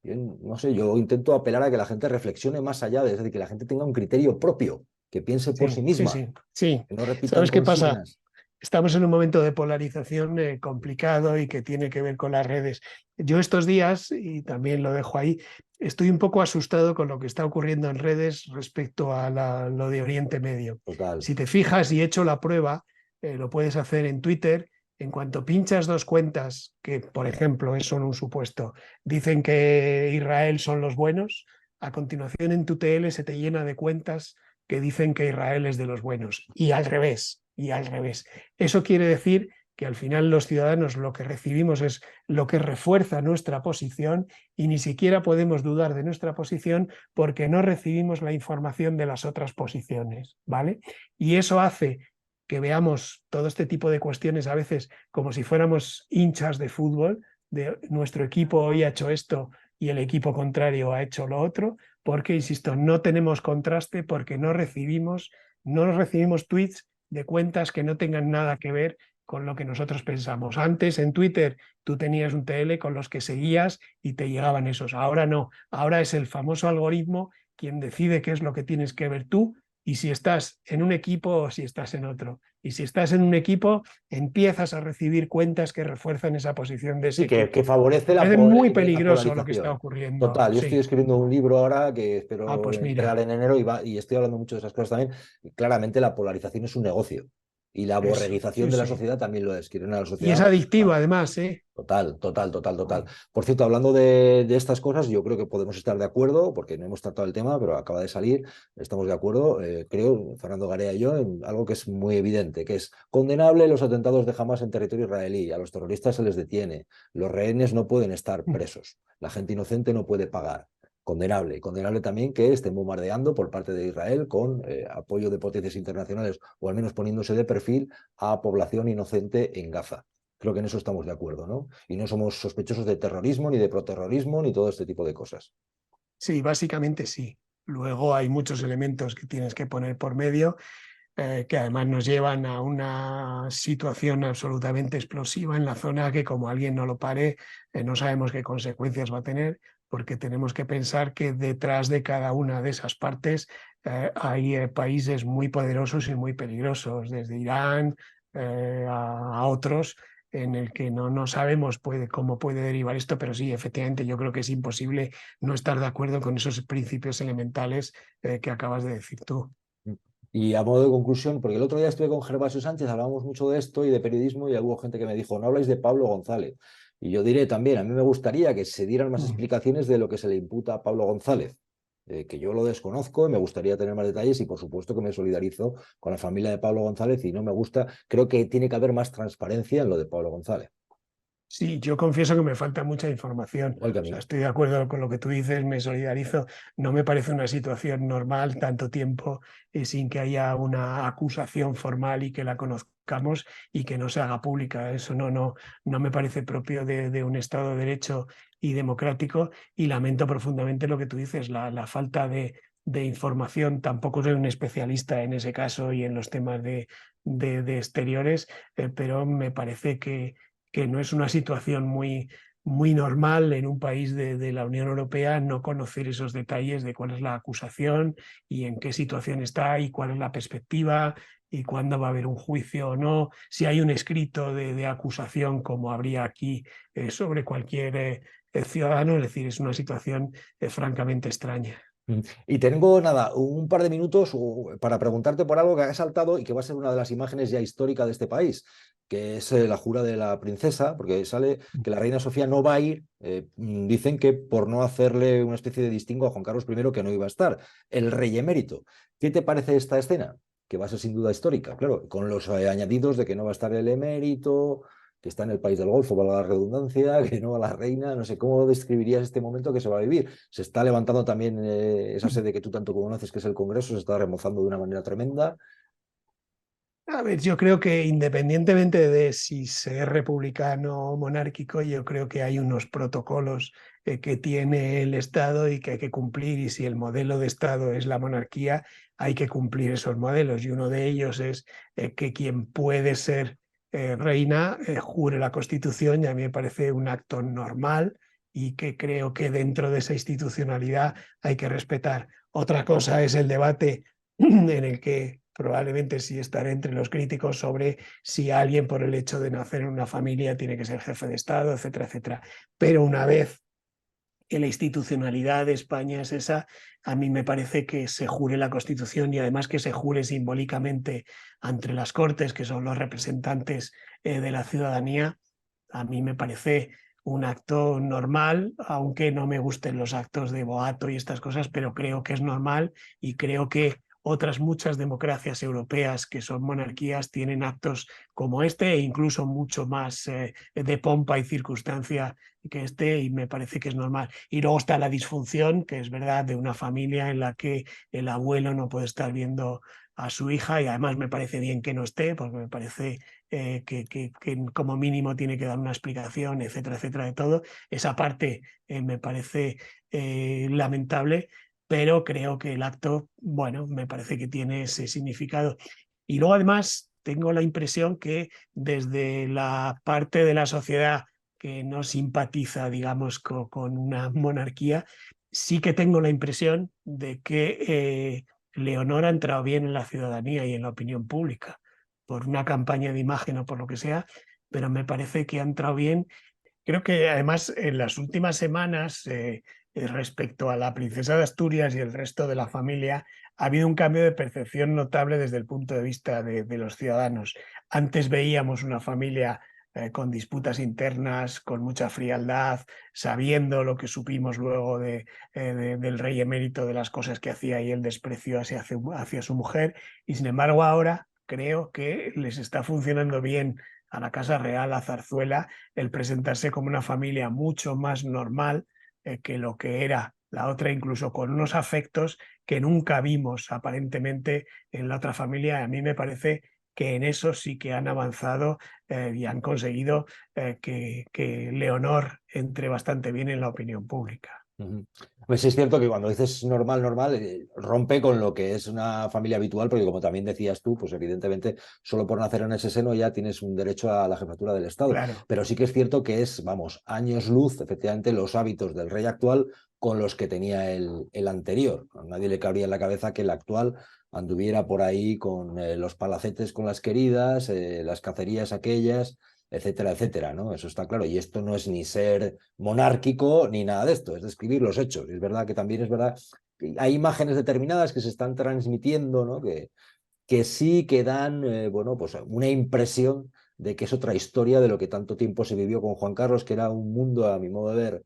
Yo, no sé, yo intento apelar a que la gente reflexione más allá, es decir, que la gente tenga un criterio propio, que piense por sí Sí, sí, misma, sí, sí. que no repitan ¿Sabes qué pasa? consignas. Estamos en un momento de polarización complicado y que tiene que ver con las redes. Yo estos días, y también lo dejo ahí, estoy un poco asustado con lo que está ocurriendo en redes respecto a lo de Oriente Medio. Total, Si te fijas y he hecho la prueba, lo puedes hacer en Twitter. En cuanto pinchas dos cuentas, que por ejemplo son un supuesto, dicen que Israel son los buenos, a continuación en tu TL se te llena de cuentas que dicen que Israel es de los buenos. Y al revés, y al revés. Eso quiere decir que al final los ciudadanos lo que recibimos es lo que refuerza nuestra posición y ni siquiera podemos dudar de nuestra posición porque no recibimos la información de las otras posiciones, ¿vale? Y eso hace que veamos todo este tipo de cuestiones a veces como si fuéramos hinchas de fútbol, de nuestro equipo hoy ha hecho esto y el equipo contrario ha hecho lo otro, porque, insisto, no tenemos contraste porque no recibimos tweets de cuentas que no tengan nada que ver con lo que nosotros pensamos. Antes en Twitter tú tenías un TL con los que seguías y te llegaban esos. Ahora no, ahora es el famoso algoritmo quien decide qué es lo que tienes que ver tú y si estás en un equipo o si estás en otro. Y si estás en un equipo, empiezas a recibir cuentas que refuerzan esa posición de ese sí, que equipo. favorece Me parece muy la peligroso lo que está polarización. ocurriendo. Total, yo estoy Sí. escribiendo un libro ahora que Ah, espero pues entregar mira, en enero y estoy hablando mucho de esas cosas también. Y claramente la polarización es un negocio y la eso, borreguización sí, de la sí. sociedad también lo es. Quieren a la Y es sociedad. adictivo además, ¿eh? Total, total, total, total. Por cierto, hablando de estas cosas, yo creo que podemos estar de acuerdo, porque no hemos tratado el tema, pero acaba de salir, estamos de acuerdo, creo, Fernando Garea y yo, en algo que es muy evidente, que es condenable los atentados de Hamas en territorio israelí, a los terroristas se les detiene, los rehenes no pueden estar presos, la gente inocente no puede pagar. Condenable. Y condenable también que estén bombardeando por parte de Israel con apoyo de potencias internacionales o al menos poniéndose de perfil a población inocente en Gaza. Creo que en eso estamos de acuerdo, ¿no? Y no somos sospechosos de terrorismo, ni de proterrorismo, ni todo este tipo de cosas. Sí, básicamente sí. Luego hay muchos elementos que tienes que poner por medio, que además nos llevan a una situación absolutamente explosiva en la zona que como alguien no lo pare, no sabemos qué consecuencias va a tener, porque tenemos que pensar que detrás de cada una de esas partes hay países muy poderosos y muy peligrosos, desde Irán a otros en el que no sabemos cómo puede derivar esto, pero sí, efectivamente, yo creo que es imposible no estar de acuerdo con esos principios elementales que acabas de decir tú. Y a modo de conclusión, porque el otro día estuve con Gervasio Sánchez, hablábamos mucho de esto y de periodismo, y hubo gente que me dijo, no habláis de Pablo González. Y yo diré también, a mí me gustaría que se dieran más Mm. explicaciones de lo que se le imputa a Pablo González, que yo lo desconozco y me gustaría tener más detalles y por supuesto que me solidarizo con la familia de Pablo González y no me gusta, creo que tiene que haber más transparencia en lo de Pablo González, Sí, yo confieso que me falta mucha información. igual que a O sea, mí. estoy de acuerdo con lo que tú dices, me solidarizo. No me parece una situación normal tanto tiempo sin que haya una acusación formal y que la conozcamos y que no se haga pública. Eso no me parece propio de un Estado de Derecho y democrático y lamento profundamente lo que tú dices, la falta de información. Tampoco soy un especialista en ese caso y en los temas de exteriores, pero me parece que no es una situación muy normal en un país de la Unión Europea no conocer esos detalles de cuál es la acusación y en qué situación está y cuál es la perspectiva y cuándo va a haber un juicio o no, si hay un escrito de acusación como habría aquí sobre cualquier ciudadano, es decir, es una situación francamente extraña. Y tengo nada, un par de minutos para preguntarte por algo que ha saltado y que va a ser una de las imágenes ya históricas de este país, que es la jura de la princesa, porque sale que la reina Sofía no va a ir, dicen que por no hacerle una especie de distingo a Juan Carlos I, que no iba a estar, el rey emérito. ¿Qué te parece esta escena? Que va a ser sin duda histórica, claro, con los añadidos de que no va a estar el emérito, que está en el país del Golfo, valga la redundancia, que no va la reina, no sé cómo describirías este momento que se va a vivir. Se está levantando también esa sede que tú tanto conoces, que es el Congreso, se está remozando de una manera tremenda. A ver, yo creo que independientemente de si se es republicano o monárquico, yo creo que hay unos protocolos que tiene el Estado y que hay que cumplir, y si el modelo de Estado es la monarquía, hay que cumplir esos modelos, y uno de ellos es que quien puede ser reina jure la Constitución, y a mí me parece un acto normal y que creo que dentro de esa institucionalidad hay que respetar. Otra cosa es el debate en el que probablemente sí estaré entre los críticos sobre si alguien por el hecho de nacer en una familia tiene que ser jefe de Estado, etcétera, etcétera. Pero una vez que la institucionalidad de España es esa, a mí me parece que se jure la Constitución, y además que se jure simbólicamente ante las Cortes, que son los representantes de la ciudadanía, a mí me parece un acto normal, aunque no me gusten los actos de boato y estas cosas, pero creo que es normal, y creo que otras muchas democracias europeas que son monarquías tienen actos como este, e incluso mucho más de pompa y circunstancia que este, y me parece que es normal. Y luego está la disfunción, que es verdad, de una familia en la que el abuelo no puede estar viendo a su hija, y además me parece bien que no esté, porque me parece que como mínimo tiene que dar una explicación, etcétera, etcétera, de todo. Esa parte me parece lamentable, pero creo que el acto, bueno, me parece que tiene ese significado. Y luego además tengo la impresión que desde la parte de la sociedad que no simpatiza, digamos, con una monarquía, sí que tengo la impresión de que Leonor ha entrado bien en la ciudadanía y en la opinión pública, por una campaña de imagen o por lo que sea, pero me parece que ha entrado bien. Creo que además en las últimas semanas, respecto a la princesa de Asturias y el resto de la familia, ha habido un cambio de percepción notable desde el punto de vista de los ciudadanos. Antes veíamos una familia con disputas internas, con mucha frialdad, sabiendo lo que supimos luego del rey emérito, de las cosas que hacía y el desprecio hacia su mujer, y sin embargo ahora creo que les está funcionando bien a la Casa Real, a Zarzuela, el presentarse como una familia mucho más normal que lo que era la otra, incluso con unos afectos que nunca vimos aparentemente en la otra familia. A mí me parece que en eso sí que han avanzado y han conseguido que Leonor entre bastante bien en la opinión pública. Pues es cierto que cuando dices normal, normal, rompe con lo que es una familia habitual, porque como también decías tú, pues evidentemente solo por nacer en ese seno ya tienes un derecho a la jefatura del Estado. Claro. Pero sí que es cierto que es, vamos, años luz, efectivamente, los hábitos del rey actual con los que tenía el anterior. A nadie le cabría en la cabeza que el actual anduviera por ahí con los palacetes con las queridas, las cacerías aquellas, etcétera, etcétera, ¿no? Eso está claro. Y esto no es ni ser monárquico ni nada de esto, es describir los hechos. Y es verdad que también es verdad que hay imágenes determinadas que se están transmitiendo, ¿no? Que sí que dan, bueno, pues una impresión de que es otra historia de lo que tanto tiempo se vivió con Juan Carlos, que era un mundo, a mi modo de ver,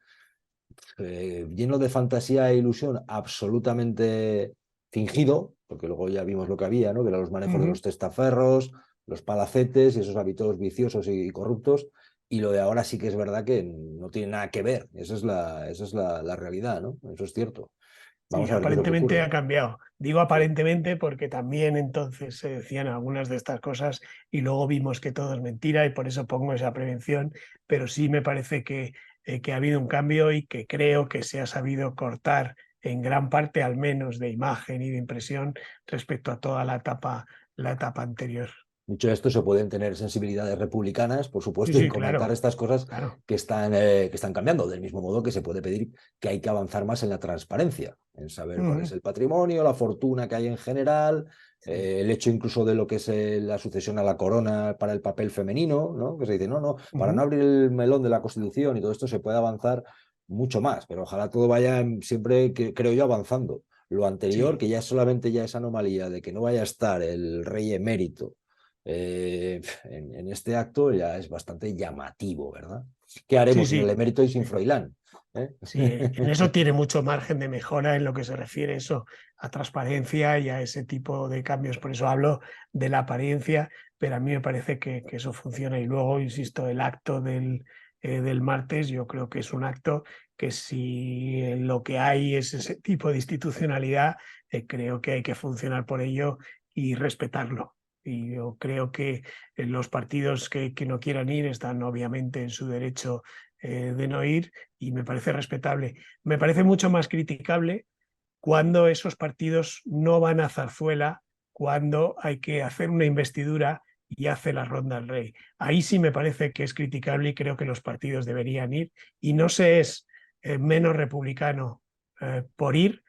lleno de fantasía e ilusión, absolutamente fingido, porque luego ya vimos lo que había, ¿no? Que eran los manejos de los testaferros, los palacetes y esos hábitos viciosos y corruptos, y lo de ahora sí que es verdad que no tiene nada que ver, esa es la realidad, ¿no? Eso es cierto. Sí, Vamos a ver qué es lo que aparentemente ha ocurre. cambiado. Digo aparentemente porque también entonces se decían algunas de estas cosas y luego vimos que todo es mentira, y por eso pongo esa prevención, pero sí me parece que ha habido un cambio y que creo que se ha sabido cortar en gran parte, al menos de imagen y de impresión, respecto a toda la etapa anterior. Dicho esto, se pueden tener sensibilidades republicanas, por supuesto, Sí, y comentar claro, estas cosas claro. que están cambiando, del mismo modo que se puede pedir que hay que avanzar más en la transparencia, en saber cuál es el patrimonio, la fortuna que hay en general, el hecho incluso de lo que es la sucesión a la corona para el papel femenino, ¿no? Que se dice, no, para no abrir el melón de la Constitución y todo esto se puede avanzar mucho más, pero ojalá todo vaya siempre, creo yo, avanzando. Lo anterior, Sí. que ya es solamente ya esa anomalía de que no vaya a estar el rey emérito en este acto, ya es bastante llamativo, ¿verdad? ¿Qué Sí, haremos sin el sí. emérito y sin Froilán? Sí, en eso tiene mucho margen de mejora en lo que se refiere eso, a transparencia y a ese tipo de cambios. Por eso hablo de la apariencia, pero a mí me parece que eso funciona. Y luego, insisto, el acto del martes, yo creo que es un acto que si lo que hay es ese tipo de institucionalidad, creo que hay que funcionar por ello y respetarlo. Y yo creo que los partidos que no quieran ir están obviamente en su derecho de no ir, y me parece respetable. Me parece mucho más criticable cuando esos partidos no van a zarzuela, cuando hay que hacer una investidura y hace la ronda al rey. Ahí sí me parece que es criticable y creo que los partidos deberían ir, y no se es menos republicano por ir,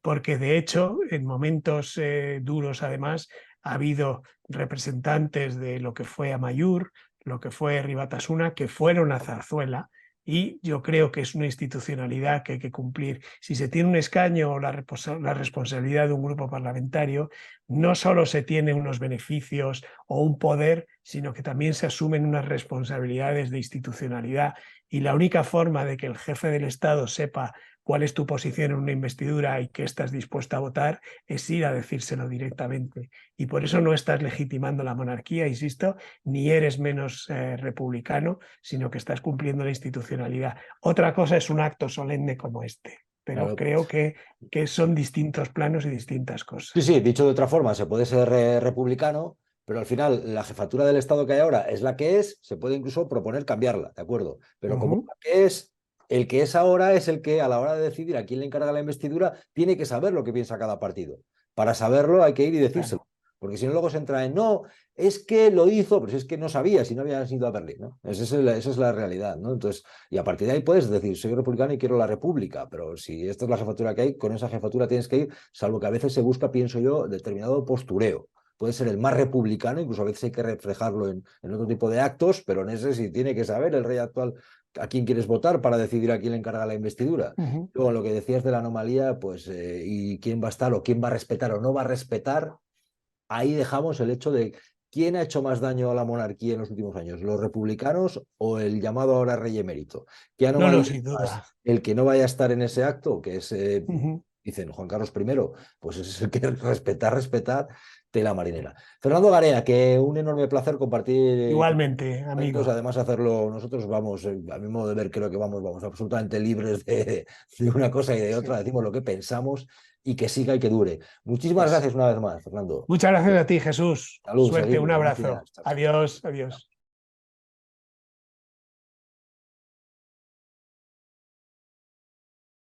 porque de hecho en momentos duros además ha habido representantes de lo que fue Amaiur, lo que fue Rivas Batasuna, que fueron a zarzuela, y yo creo que es una institucionalidad que hay que cumplir. Si se tiene un escaño o la responsabilidad de un grupo parlamentario, no solo se tiene unos beneficios o un poder, sino que también se asumen unas responsabilidades de institucionalidad. Y la única forma de que el jefe del Estado sepa cuál es tu posición en una investidura y qué estás dispuesto a votar es ir a decírselo directamente. Y por eso no estás legitimando la monarquía, insisto, ni eres menos republicano, sino que estás cumpliendo la institucionalidad. Otra cosa es un acto solemne como este, pero Claro. creo que son distintos planos y distintas cosas. Sí, sí, dicho de otra forma, se puede ser republicano, pero al final la jefatura del Estado que hay ahora es la que es, se puede incluso proponer cambiarla, ¿de acuerdo? Pero como la que es, el que es ahora es el que a la hora de decidir a quién le encarga la investidura tiene que saber lo que piensa cada partido. Para saberlo hay que ir y decírselo. Claro. Porque si no, luego se entra en, no, es que lo hizo, pero si es que no sabía, si no habías ido a Berlín, ¿no? Esa es la realidad, ¿no? Entonces, y a partir de ahí puedes decir, soy republicano y quiero la república, pero si esta es la jefatura que hay, con esa jefatura tienes que ir, salvo que a veces se busca, pienso yo, determinado postureo. Puede ser el más republicano, incluso a veces hay que reflejarlo en otro tipo de actos, pero en ese sí tiene que saber el rey actual a quién quieres votar para decidir a quién le encarga la investidura. Luego, lo que decías de la anomalía, pues, y quién va a estar o quién va a respetar o no va a respetar, ahí dejamos el hecho de quién ha hecho más daño a la monarquía en los últimos años, los republicanos o el llamado ahora rey emérito. ¿Qué No, no, anomalía sin más? duda. El que no vaya a estar en ese acto, que es, dicen, Juan Carlos I, pues ese es el que respetar, tela marinera. Fernando Garea, que un enorme placer compartir Igualmente, momentos, amigo. además hacerlo nosotros vamos, a mi modo de ver, creo que vamos absolutamente libres de una cosa y de Sí. otra, decimos lo que pensamos y que siga y que dure. Muchísimas Pues gracias una vez más, Fernando. muchas gracias a ti, Jesús. Salud, Suerte, un seguimos. abrazo. Gracias. Chao, chao. Adiós, adiós.